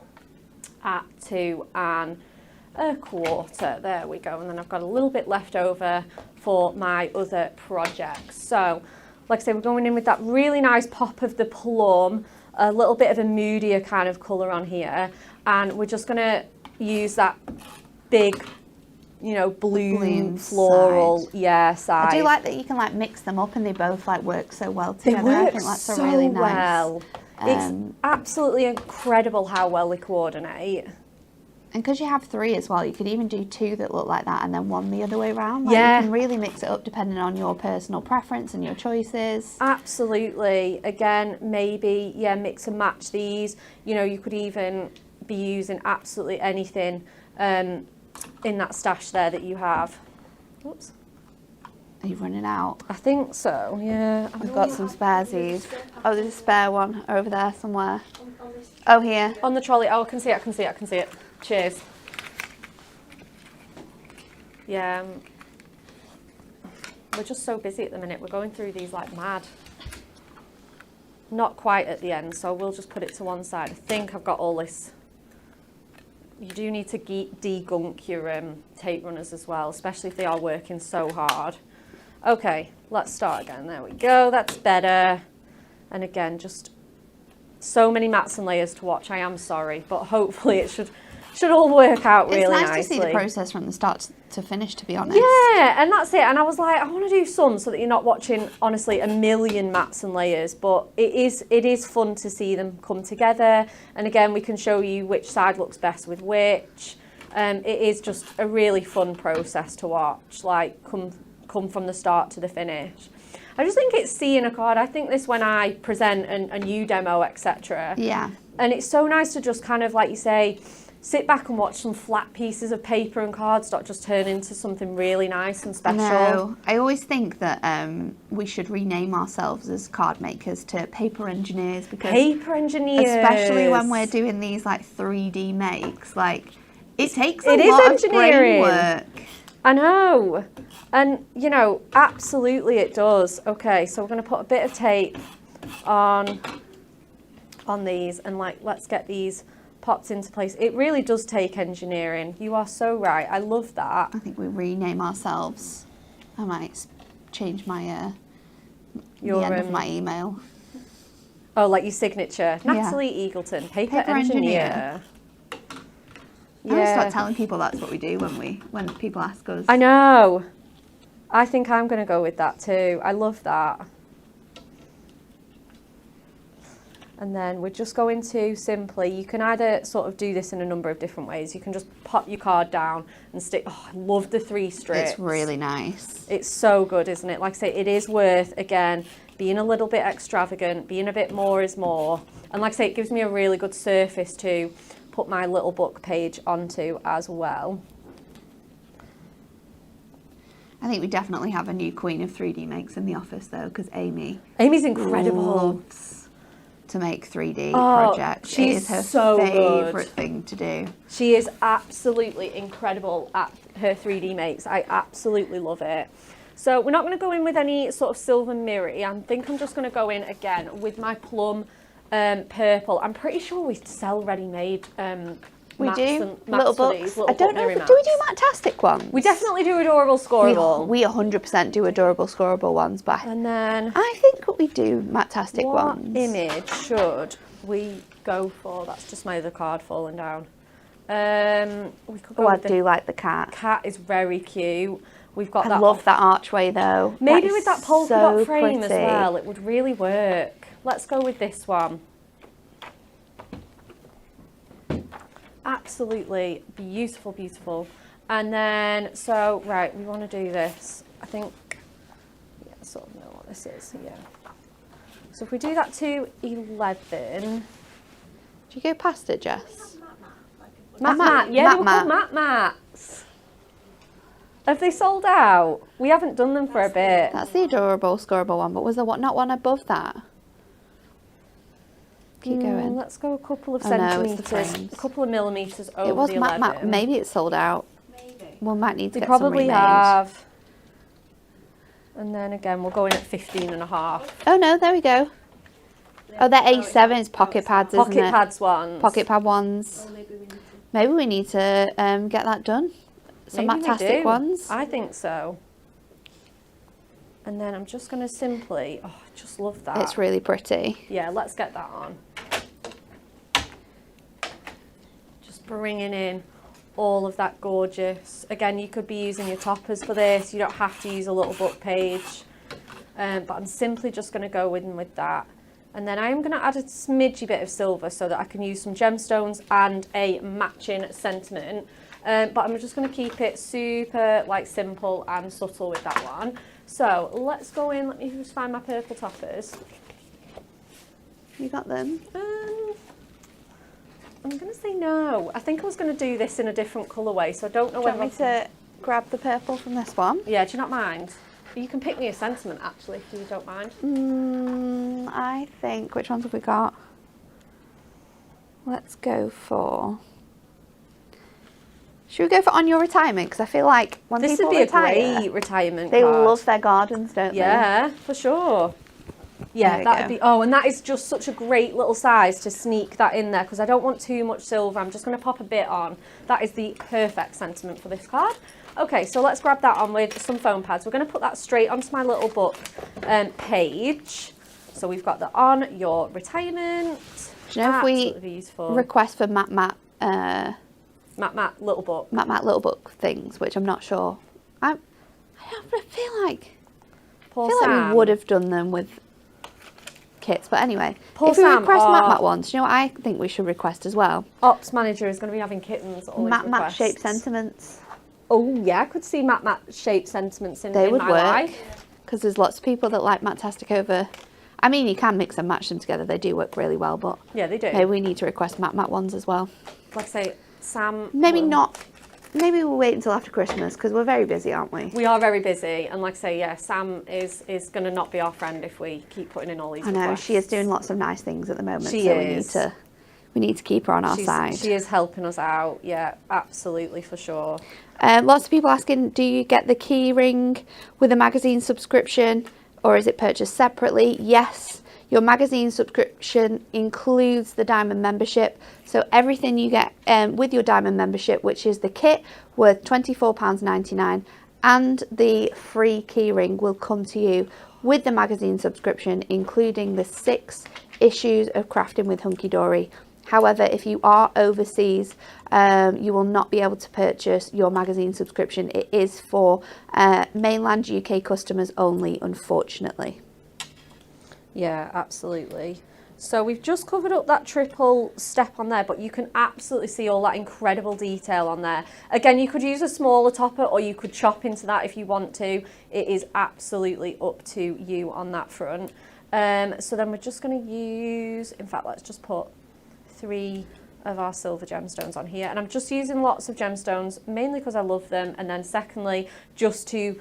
at 2 1/4. There we go. And then I've got a little bit left over for my other projects. So, like I say, we're going in with that really nice pop of the plum, a little bit of a moodier kind of colour on here, and we're just going to use that big, you know, bloom floral side. I do like that you can like mix them up and they both like work so well together. They work I think that's so a really nice. well. It's absolutely incredible how well they coordinate. And because you have 3 as well, you could even do 2 that look like that and then 1 the other way around. Like, you can really mix it up depending on your personal preference and your choices. Absolutely. Again, maybe, mix and match these. You know, you could even be using absolutely anything in that stash there that you have. Oops. Are you running out? I think so, yeah. We've got some sparesies. Oh, there's a spare one over there somewhere. Oh, here. On the trolley. Oh, I can see it. Cheers. Yeah. We're just so busy at the minute. We're going through these like mad. Not quite at the end, so we'll just put it to one side. I think I've got all this. You do need to degunk your tape runners as well, especially if they are working so hard. Okay, let's start again. There we go. That's better. And again, just so many mats and layers to watch. I am sorry, but hopefully it should all work out really nicely. It's nice to see the process from the start to finish, to be honest. Yeah, and that's it. And I was like, I want to do some so that you're not watching, honestly, a million mats and layers. But it is fun to see them come together. And again, we can show you which side looks best with which. It is just a really fun process to watch, like come from the start to the finish. I just think it's seeing a card. I think this when I present a new demo, etc. Yeah. And it's so nice to just kind of, like you say, sit back and watch some flat pieces of paper and cardstock just turn into something really nice and special. No, I always think that we should rename ourselves as card makers to paper engineers, because paper engineers, especially when we're doing these like 3D makes, like it takes a lot of brain work. I know. And, you know, absolutely it does. Okay, so we're going to put a bit of tape on these and, like, let's get these popped into place. It really does take engineering. You are so right. I love that. I think we rename ourselves. I might change my the end of my email. Oh, like your signature. Natalie Eagleton, paper engineer. I'm going to start telling people that's what we do when people ask us. I know. I think I'm going to go with that too. I love that. And then we're just going to simply, you can either sort of do this in a number of different ways. You can just pop your card down and stick. Oh, I love the 3 strips. It's really nice. It's so good, isn't it? Like I say, it is worth, again, being a little bit extravagant, being a bit more is more. And like I say, it gives me a really good surface to put my little book page onto as well. I think we definitely have a new queen of 3D makes in the office though, because Amy's incredible. Loves to make 3D projects. It is her favourite thing to do. She is absolutely incredible at her 3D makes. I absolutely love it. So we're not going to go in with any sort of silver mirror. I think I'm just going to go in again with my plum purple. I'm pretty sure we sell ready-made we mats do and little books. I don't know. Do we do Matastic ones? We definitely do adorable scoreable. We 100% do adorable scoreable ones, but and then I think we do Matastic ones. What image should we go for? That's just my other card falling down. We could go I do like the cat. Cat is very cute. We've got I love that archway though. Maybe with that polka dot frame as well, it would really work. Let's go with this one. absolutely beautiful, beautiful. And then, so, right, we want to do this. I think, yeah, sort of know what this is, yeah. So if we do that to 11. Do you go past it, Jess? Mat, yeah, they were called Mat Mats. Have they sold out? We haven't done them for a bit. That's the adorable, scoreable one, but was there not one above that? Keep going. Let's go a couple of Oh, no, it's the centimetres, frames. a couple of millimetres over It was the Mat 11. Maybe it's sold out. Maybe. We might need to They get some probably remade. have. And then again, we'll go in at 15.5. Oh no, there we go. Oh, they're A7, it's pocket pads, isn't Pocket it? pads ones. Pocket pad ones. Oh, maybe we need to. Maybe we need to get that done. Some Maybe we matastic do. ones. I think so. And then I'm just going to simply, oh, I just love that. It's really pretty. Yeah, let's get that on. Just bringing in all of that gorgeous. Again, you could be using your toppers for this. You don't have to use a little book page. But I'm simply just going to go in with that. And then I am going to add a smidgy bit of silver so that I can use some gemstones and a matching sentiment. But I'm just going to keep it super like simple and subtle with that one. So let's go in. Let me just find my purple toppers. You got them? I'm going to say no. I think I was going to do this in a different colourway, so I don't know Do you want whether... me to grab the purple from this one? Yeah, do you not mind? You can pick me a sentiment, actually, if you don't mind. I think, which ones have we got? Let's go for... Should we go for On Your Retirement? Because I feel like when This people would be retire, a great retirement they card. love their gardens, don't they? Yeah, for sure. Yeah, There we that go. would be... Oh, and that is just such a great little size to sneak that in there, because I don't want too much silver. I'm just going to pop a bit on. That is the perfect sentiment for this card. Okay, so let's grab that on with some foam pads. We're going to put that straight onto my little book page. So we've got the On Your Retirement. Do you know if we Absolutely beautiful. request for Matt Little book. Little Book things, which I'm not sure. I feel like Poor I feel like Sam. we would have done them with kits, but anyway. Poor if we Sam, request oh. Matt ones, do you know what I think we should request as well? Ops manager is going to be having kittens. All his Matt shaped requests. sentiments. Oh yeah, I could see Matt shaped sentiments in, They in would my work life. because there's lots of people that like Matastic over. I mean, you can mix and match them together. They do work really well, but Yeah, they do. maybe we need to request Matt ones as well. Like I say, Sam. Maybe will- not. Maybe we'll wait until after Christmas because we're very busy, aren't we? We are very busy, and like I say, yeah, Sam is going to not be our friend if we keep putting in all these. I know requests. she is doing lots of nice things at the moment, She so is. we need to keep her on our side. She is helping us out. Yeah, absolutely for sure. Lots of people asking, do you get the key ring with a magazine subscription or is it purchased separately? Yes, your magazine subscription includes the diamond membership. So everything you get with your diamond membership, which is the kit worth £24.99 and the free key ring will come to you with the magazine subscription, including the 6 issues of Crafting with Hunky Dory. However, if you are overseas, you will not be able to purchase your magazine subscription. It is for mainland UK customers only, unfortunately. Yeah, absolutely. So we've just covered up that triple step on there, but you can absolutely see all that incredible detail on there. Again, you could use a smaller topper or you could chop into that if you want to. It is absolutely up to you on that front. So then we're just going to use, in fact, let's just put 3 of our silver gemstones on here. And I'm just using lots of gemstones, mainly because I love them. And then secondly, just to,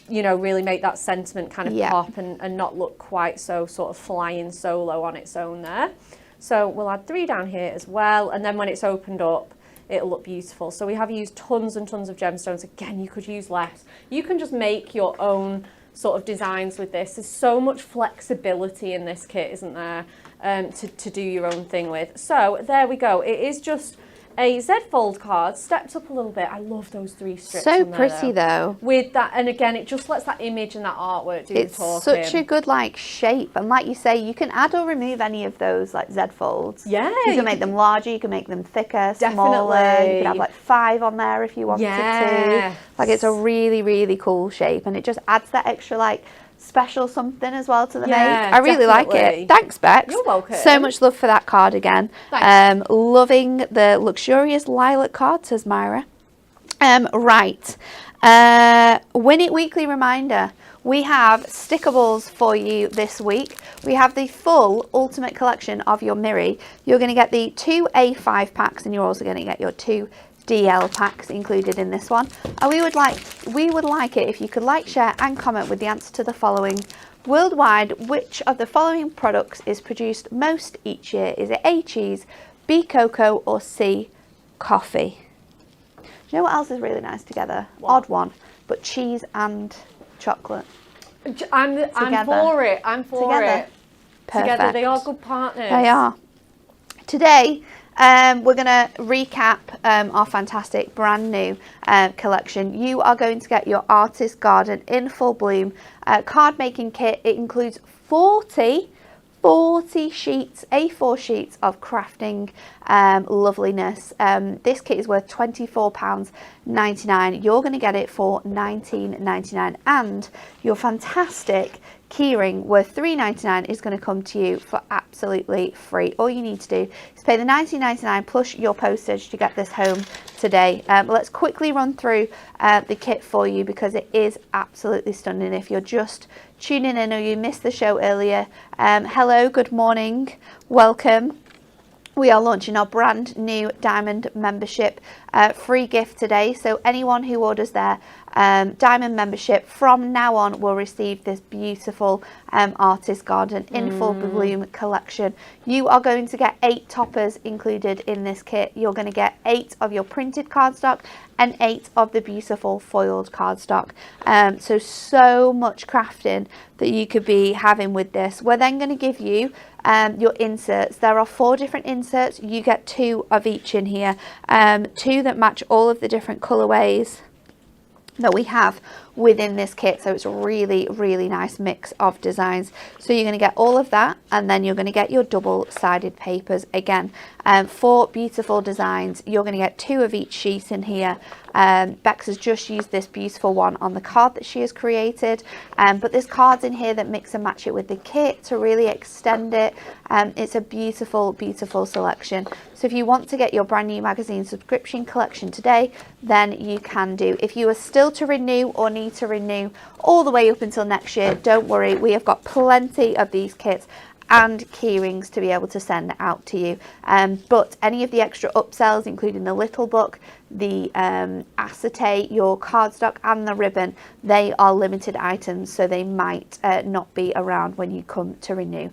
you know, really make that sentiment kind of pop and not look quite so sort of flying solo on its own there. So we'll add 3 down here as well. And then when it's opened up, it'll look beautiful. So we have used tons and tons of gemstones. Again, you could use less. You can just make your own sort of designs with this. There's so much flexibility in this kit, isn't there, to do your own thing with. So there we go. It is just a Z fold card, stepped up a little bit. I love those 3 strips. So on there, pretty though. With that, and again, it just lets that image and that artwork do It's the talking. such a good like shape, and like you say, you can add or remove any of those like Z folds. Yeah, you can make them larger, you can make them thicker, Definitely. smaller. You could have like 5 on there if you wanted Yes. to. Like it's a really, really cool shape, and it just adds that extra like special something as well to the Yeah, make. I really like definitely. it. Thanks, Bex. You're welcome. So much love for that cardigan. Thanks. Loving the luxurious lilac card, says Myra. Right. Win It Weekly reminder. We have stickables for you this week. We have the full ultimate collection of your Miri. You're going to get the 2 A5 packs, and you're also going to get your 2 DL packs included in this one. And we would like it if you could like, share and comment with the answer to the following. Worldwide, which of the following products is produced most each year? Is it A, cheese, B, cocoa, or C, coffee? Do you know what else is really nice together? What? Odd one, but cheese and chocolate. I'm for it. I'm for Together. it. Perfect. Together, they are good partners. They are. Today, we're going to recap our fantastic brand new collection. You are going to get your Artist Garden in Full Bloom card making kit. It includes 40 sheets, A4 sheets of crafting loveliness. This kit is worth £24.99. You're going to get it for £19.99, and your fantastic keyring worth £3.99 is going to come to you for absolutely free. All you need to do is pay the £19.99 plus your postage to get this home today. Let's quickly run through the kit for you because it is absolutely stunning. If you're just tuning in or you missed the show earlier, hello, good morning, welcome. We are launching our brand new Diamond membership free gift today. So anyone who orders their Diamond membership from now on will receive this beautiful Artist Garden in Full Bloom collection. You are going to get 8 toppers included in this kit. You're going to get 8 of your printed cardstock and 8 of the beautiful foiled cardstock. So much crafting that you could be having with this. We're then going to give you your inserts. There are 4 different inserts. You get 2 of each in here, 2 that match all of the different colorways that we have within this kit. So it's a really nice mix of designs. So you're going to get all of that, and then you're going to get your double-sided papers again. 4 beautiful designs. You're going to get 2 of each sheet in here. Bex has just used this beautiful one on the card that she has created, but there's cards in here that mix and match it with the kit to really extend it. It's a beautiful selection. So if you want to get your brand new magazine subscription collection today, then you can do. If you are still to renew or need to renew all the way up until next year, don't worry, we have got plenty of these kits and keyrings to be able to send out to you. But any of the extra upsells, including the little book, the acetate, your cardstock and the ribbon, they are limited items, so they might not be around when you come to renew.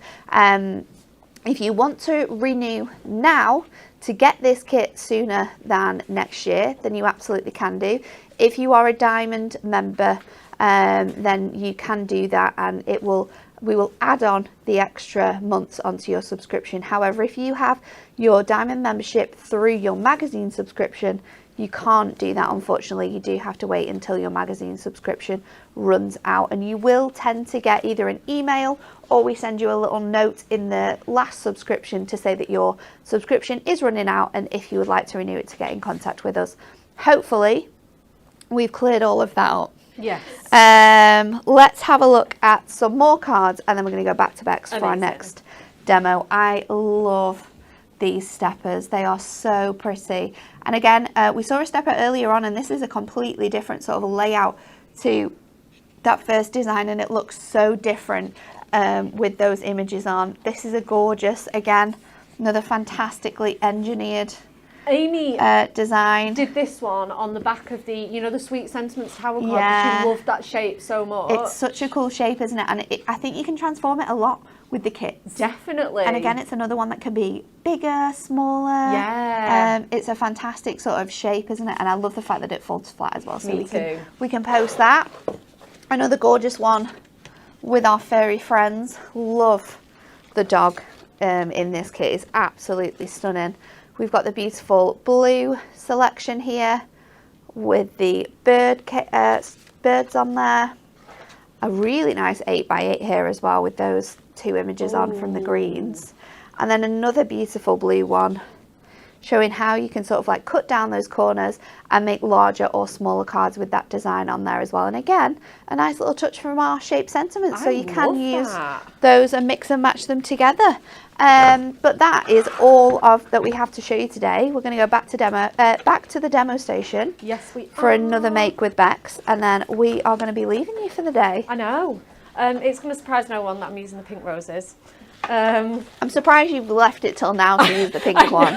If you want to renew now to get this kit sooner than next year, then you absolutely can do. If you are a Diamond member, then you can do that, and we will add on the extra months onto your subscription. However, if you have your Diamond membership through your magazine subscription, you can't do that, unfortunately. You do have to wait until your magazine subscription runs out, and you will tend to get either an email or we send you a little note in the last subscription to say that your subscription is running out, and if you would like to renew it, to get in contact with us. Hopefully we've cleared all of that up. Yes. Let's have a look at some more cards, and then we're going to go back to Bex for our Amazing. next demo. I love these steppers. They are so pretty. And again, we saw a stepper earlier on, and this is a completely different sort of layout to that first design, and it looks so different with those images on. This is a gorgeous, again, another fantastically engineered Amy design. did this one on the back of the Sweet Sentiments Tower card. Yeah. She loved that shape so much. It's such a cool shape, isn't it? And I think you can transform it a lot with the kits. Definitely. And again, it's another one that can be bigger, smaller. Yeah. It's a fantastic sort of shape, isn't it? And I love the fact that it folds flat as well. So Me too. We can post that. Another gorgeous one with our furry friends. Love the dog in this kit. It's absolutely stunning. We've got the beautiful blue selection here with the birds on there. A really nice 8x8 here as well with those 2 images on from the greens. And then another beautiful blue one showing how you can sort of like cut down those corners and make larger or smaller cards with that design on there as well. And again, a nice little touch from our shape sentiments, so you can use those and mix and match them together. But that is all of that we have to show you today. We're going to go back to the demo station. Yes, we for another make with Bex, and then we are going to be leaving you for the day. I know. It's going to surprise no one that I'm using the pink roses. I'm surprised you've left it till now to use the pink one.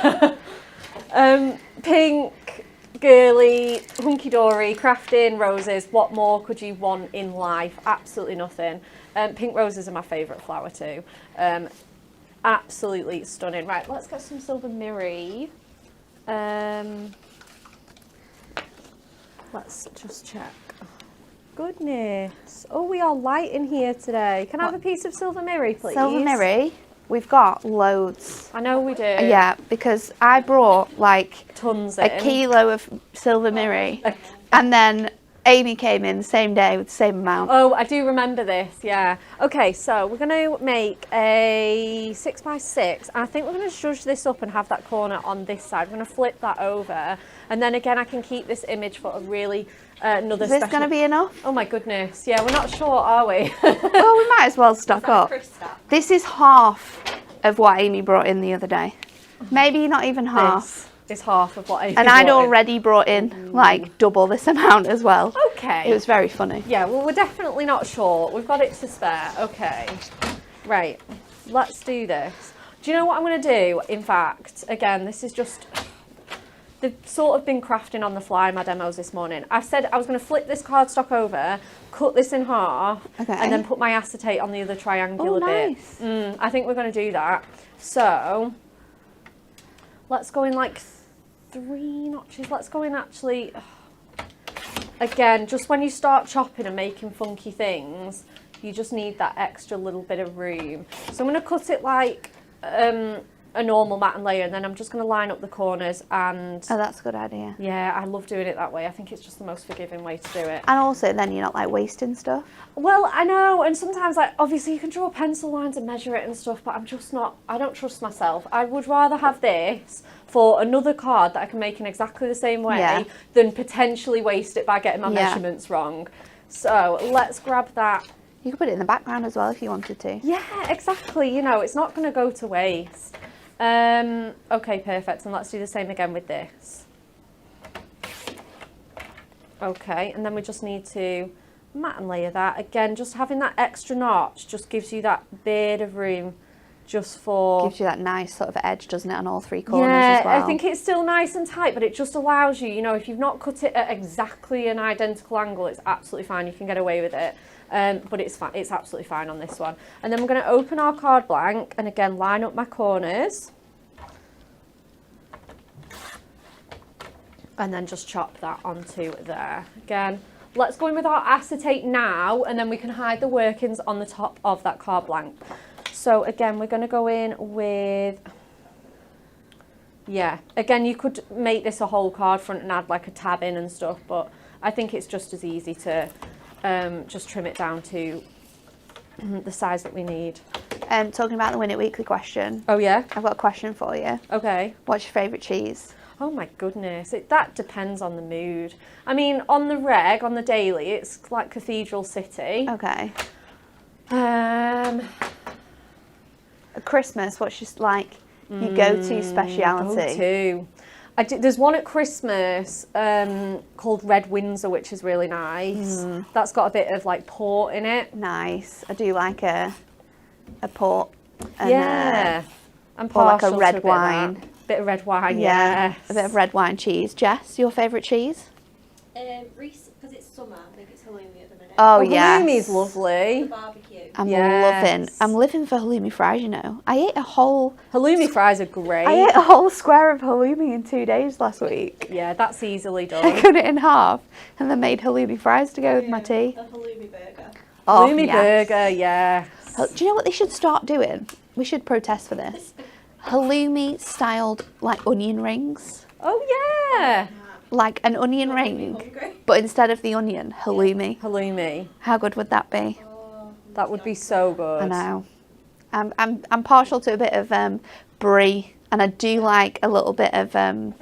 Pink, girly, hunky-dory, crafting, roses. What more could you want in life? Absolutely nothing. Pink roses are my favourite flower too. Absolutely stunning. Right, let's get some silver mirror. Let's just check. Goodness. Oh, we are light in here today. Can I have a piece of silver mirror, please? Silver mirror? We've got loads. I know we do. Yeah, because I brought like tons a kilo of silver mirror, and then Amy came in the same day with the same amount. Oh, I do remember this, yeah. Okay, so we're going to make a 6x6. I think we're going to zhuzh this up and have that corner on this side. We're going to flip that over. And then again, I can keep this image for a really another special... Is this going to be enough? Oh my goodness. Yeah, we're not sure, are we? Well, we might as well stock up. This is half of what Amy brought in the other day. Maybe not even half. Is half of what Amy and I'd already brought in like double this amount as well. Okay. It was very funny. Yeah, well, we're definitely not short. We've got it to spare. Okay. Right. Let's do this. Do you know what I'm going to do? In fact, again, this is just... They've sort of been crafting on the fly, my demos this morning. I said I was going to flip this cardstock over, cut this in half, and then put my acetate on the other triangular bit. I think we're going to do that. So... let's go in like 3 notches. Let's go in actually, again, just when you start chopping and making funky things, you just need that extra little bit of room. So I'm going to cut it like a normal mat and layer, and then I'm just going to line up the corners and... Oh, that's a good idea. Yeah, I love doing it that way. I think it's just the most forgiving way to do it. And also then you're not like wasting stuff. Well, I know, and sometimes like obviously you can draw pencil lines and measure it and stuff, but I'm just not, I don't trust myself. I would rather have this for another card that I can make in exactly the same way than potentially waste it by getting my measurements wrong. So let's grab that. You could put it in the background as well if you wanted to. Yeah, exactly. You know, it's not going to go to waste. Okay, perfect. And let's do the same again with this. Okay, and then we just need to mat and layer that. Again, just having that extra notch just gives you that bit of room just for... Gives you that nice sort of edge, doesn't it, on all 3 corners as well. Yeah, I think it's still nice and tight, but it just allows you, you know, if you've not cut it at exactly an identical angle, it's absolutely fine. You can get away with it. But it's fine. It's absolutely fine on this one. And then we're going to open our card blank and again line up my corners. And then just chop that onto there. Again, let's go in with our acetate now, and then we can hide the workings on the top of that card blank. So again, we're going to go in with... Yeah, again, you could make this a whole card front and add like a tab in and stuff, but I think it's just as easy to just trim it down to the size that we need. Talking about the Win It Weekly question. Oh yeah? I've got a question for you. Okay. What's your favourite cheese? Oh my goodness, that depends on the mood. I mean, on the daily, it's like Cathedral City. Okay. At Christmas, what's just like your go-to speciality? There's one at Christmas called Red Windsor, which is really nice. That's got a bit of like port in it. Nice. I do like a port. And, and or like a red wine. Bit of red wine, yeah. A bit of red wine cheese. Jess, your favourite cheese? Reese, because it's summer, I think it's halloumi at the minute. Oh yeah. Halloumi's lovely. The barbecue. I'm living for halloumi fries, you know. I ate a whole... Halloumi fries are great. I ate a whole square of halloumi in 2 days last week. Yeah, that's easily done. I cut it in half and then made halloumi fries to go with my tea. A halloumi burger. Oh, halloumi burger, yeah. Do you know what they should start doing? We should protest for this. Halloumi styled like onion rings. Oh yeah. Like an onion ring, but instead of the onion, halloumi. Halloumi. How good would that be? That would be so good. I know. I'm partial to a bit of brie And I do like a little bit of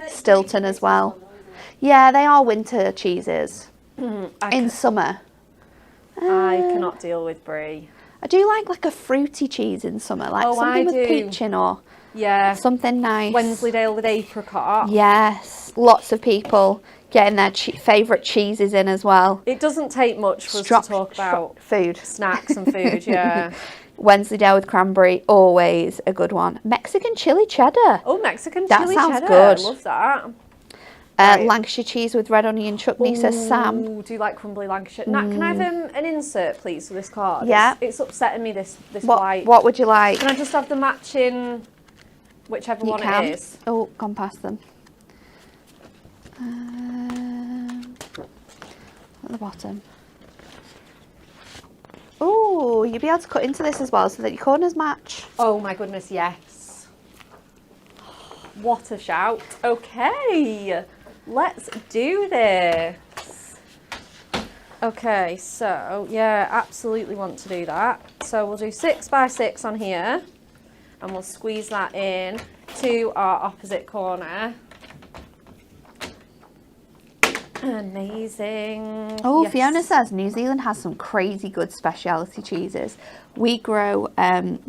Stilton as well. Yeah, they are winter cheeses. In summer. I cannot deal with brie. I do like a fruity cheese in summer, like something with peach in or something nice. Wensleydale with apricot. Yes, lots of people getting their favourite cheeses in as well. It doesn't take much for us to talk about food, snacks and food, yeah. Wensleydale with cranberry, always a good one. Mexican chili cheddar. Oh, Mexican that chili sounds cheddar. good. Love that. Lancashire cheese with red onion chutney, says Sam. Do you like crumbly Lancashire? Nat, can I have an insert, please, for this card? Yeah. It's upsetting me, this white. What would you like? Can I just have the matching, whichever one it is? Oh, gone past them. At the bottom. Oh, you'll be able to cut into this as well so that your corners match. Oh my goodness, yes. What a shout. Okay, let's do this. Okay, so yeah, absolutely want to do that. So we'll do 6 by 6 on here and we'll squeeze that in to our opposite corner. Amazing. Oh, yes. Fiona says New Zealand has some crazy good specialty cheeses. We grow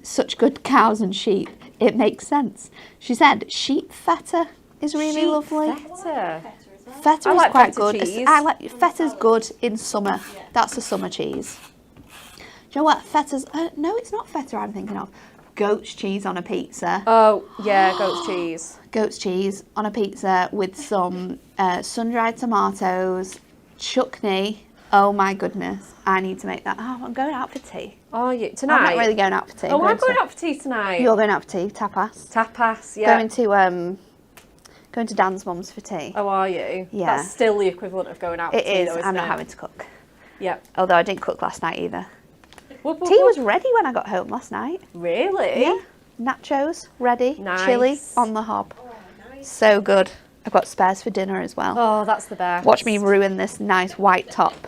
such good cows and sheep. It makes sense. She said sheep feta is really lovely. Feta. Feta is like quite feta good. cheese. I like feta's good in summer. That's a summer cheese. Do you know what feta's? No, it's not feta. I'm thinking of goat's cheese on a pizza. Oh yeah, goat's cheese. Goat's cheese on a pizza with some sun-dried tomatoes, chutney. Oh my goodness, I need to make that. Oh, I'm going out for tea. Oh, yeah, tonight? I'm not really going out for tea. Oh, I'm going out for tea tonight. You're going out for tea, tapas. Tapas, yeah. Going to Dan's mum's for tea. Oh, are you? Yeah. That's still the equivalent of going out for It tea, is. though, isn't I'm not it? having to cook. Yeah. Although I didn't cook last night either. Whoop, whoop, Tea whoop. was ready when I got home last night. Really? Yeah. Nachos ready. Nice. Chili on the hob. So good. I've got spares for dinner as well. Oh, that's the best. Watch me ruin this nice white top.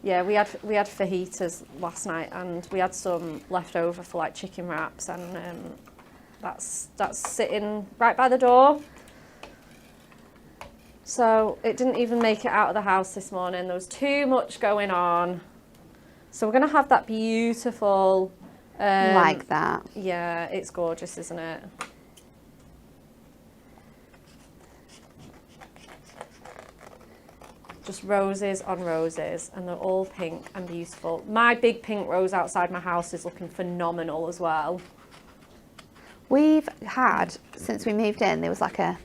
Yeah, we had fajitas last night, and we had some left over for like chicken wraps, and that's sitting right by the door. So it didn't even make it out of the house this morning. There was too much going on. So we're gonna have that beautiful. Like that. Yeah, it's gorgeous, isn't it? Just roses on roses, and they're all pink and beautiful. My big pink rose outside my house is looking phenomenal as well. We've had, since we moved in, there was like a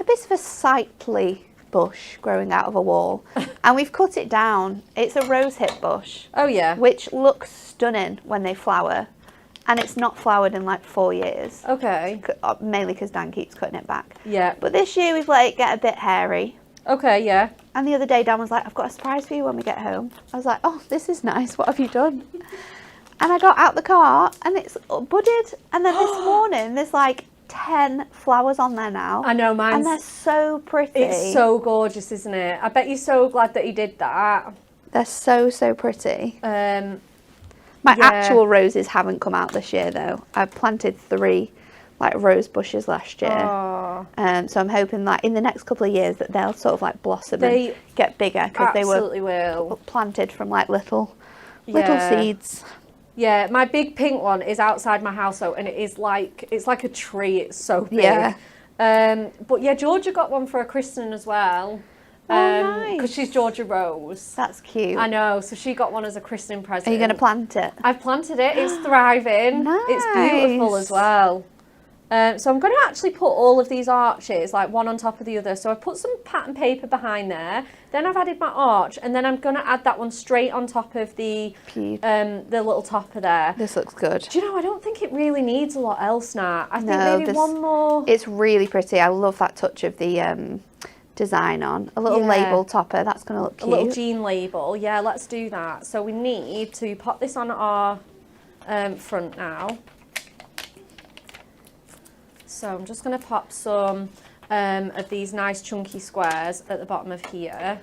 bit of a sightly bush growing out of a wall, and we've cut it down. It's a rosehip bush. Oh yeah. Which looks stunning when they flower, and it's not flowered in like 4 years. Okay. Mainly because Dan keeps cutting it back. Yeah. But this year we've let it get a bit hairy. Okay, yeah. And the other day Dan was like, I've got a surprise for you when we get home. I was like, oh, this is nice. What have you done? And I got out the car and it's budded. And then this morning there's like 10 flowers on there now. I know, mine's... And they're so pretty. It's so gorgeous, isn't it? I bet you're so glad that he did that. They're so, so pretty. My Yeah. actual roses haven't come out this year though. I've planted 3 like rose bushes last year. Oh. So I'm hoping that in the next couple of years that they'll sort of like blossom They and get bigger because they were Absolutely will. planted from like little Yeah. seeds. Yeah, my big pink one is outside my house though, and it's like a tree. It's so big. Yeah. But yeah, Georgia got one for her christening as well. Nice. Because she's Georgia Rose. That's cute. I know, so she got one as a christening present. Are you going to plant it? I've planted it. It's thriving. It's beautiful Nice. as well. So I'm going to actually put all of these arches like one on top of the other. So I put some pattern paper behind there. Then I've added my arch, and then I'm going to add that one straight on top of the little topper there. This looks good. Do you know? I don't think it really needs a lot else now. I think No, maybe one more. It's really pretty. I love that touch of the design on. A little Yeah. label topper. That's going to look A cute. little jean label. Yeah, let's do that. So we need to pop this on our front now. So I'm just going to pop some of these nice chunky squares at the bottom of here.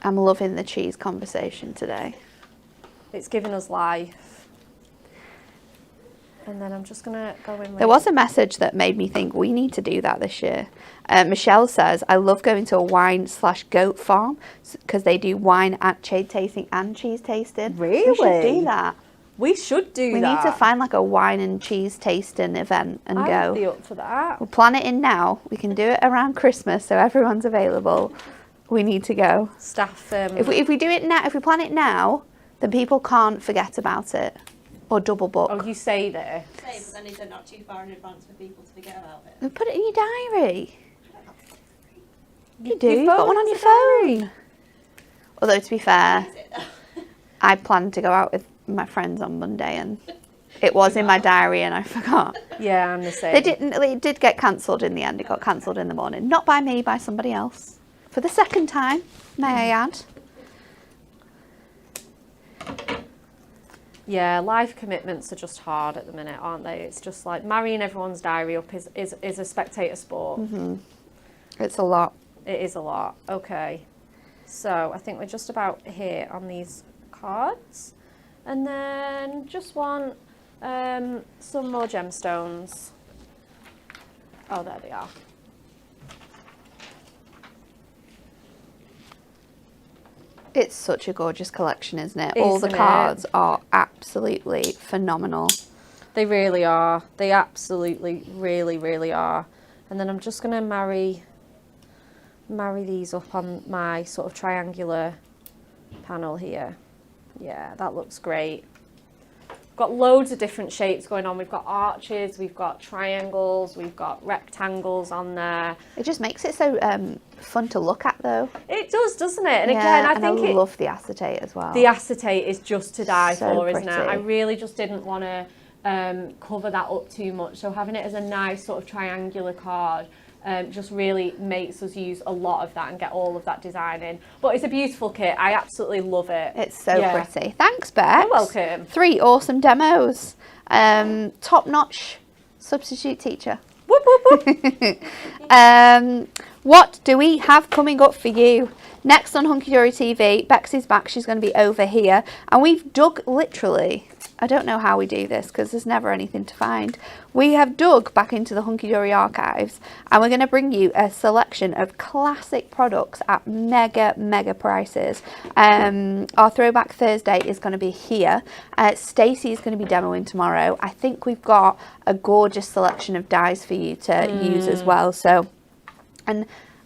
I'm loving the cheese conversation today. It's giving us life. And then I'm just going to go in with... There was a message that made me think we need to do that this year. Michelle says, I love going to a wine/goat farm because they do wine and shade tasting and cheese tasting. Really? We should do that. We should do We that. need to find like a wine and cheese tasting event and I go. would be up for that. We'll plan it in now. We can do it around Christmas so everyone's available. We need to go. Staff... If we do it now, if we plan it now, then people can't forget about it or double book. Oh, you say this. Same, but then is it not too far in advance for people to forget about it? Then put it in your diary. You do. Your You've got one on your phone. Although to be fair, Is it though? I planned to go out with my friends on Monday and it was in my diary and I forgot. Yeah, I'm the same. It did get cancelled in the end. It got cancelled in the morning. Not by me, by somebody else. For the second time, may I add. Yeah, life commitments are just hard at the minute, aren't they? It's just like marrying everyone's diary up is a spectator sport. Mm-hmm. It's a lot. It is a lot. Okay. So I think we're just about here on these cards. And then just want some more gemstones. Oh, there they are. It's such a gorgeous collection, isn't it? All the Isn't cards it? are absolutely phenomenal. They really are. They absolutely, really, really are. And then I'm just going to marry these up on my sort of triangular panel here. Yeah, that looks great. Got loads of different shapes going on. We've got arches, we've got triangles, we've got rectangles on there. It just makes it so fun to look at, though. It does, doesn't it? And Yeah, again, I and think I love the acetate as well. the acetate is just to die So for, isn't it? pretty. I really just didn't want to cover that up too much. So having it as a nice sort of triangular card just really makes us use a lot of that and get all of that design in. But it's a beautiful kit. I absolutely love it. It's so Yeah. pretty. Thanks, Bex. You're welcome. 3 awesome demos. Top-notch substitute teacher. Whoop, whoop, whoop. What do we have coming up for you? Next on Hunky Dory TV, Bex is back. She's going to be over here. And we've dug literally, I don't know how we do this because there's never anything to find. We have dug back into the Hunky Dory archives and we're going to bring you a selection of classic products at mega prices. Our Throwback Thursday is going to be here. Stacey is going to be demoing tomorrow. I think we've got a gorgeous selection of dies for you to use as well. So, and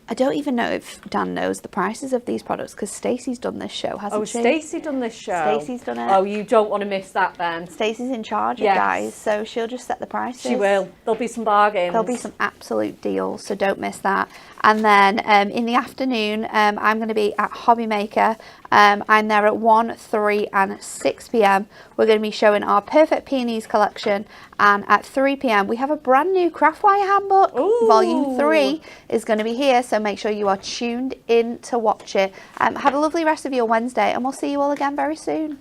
I don't even know if Dan knows the prices of these products because Stacey's done this show, hasn't she? Oh, Stacey done this show. Stacey's done it. Oh, you don't want to miss that then. Stacey's in charge Yes. of guys, so she'll just set the prices. She will. There'll be some bargains. There'll be some absolute deals, so don't miss that. And then in the afternoon, I'm going to be at Hobby Maker. I'm there at 1, 3 and 6 p.m. We're going to be showing our Perfect Peonies collection. And at 3 p.m, we have a brand new Craftwire handbook. Ooh. Volume 3 is going to be here, so make sure you are tuned in to watch it. Have a lovely rest of your Wednesday, and we'll see you all again very soon.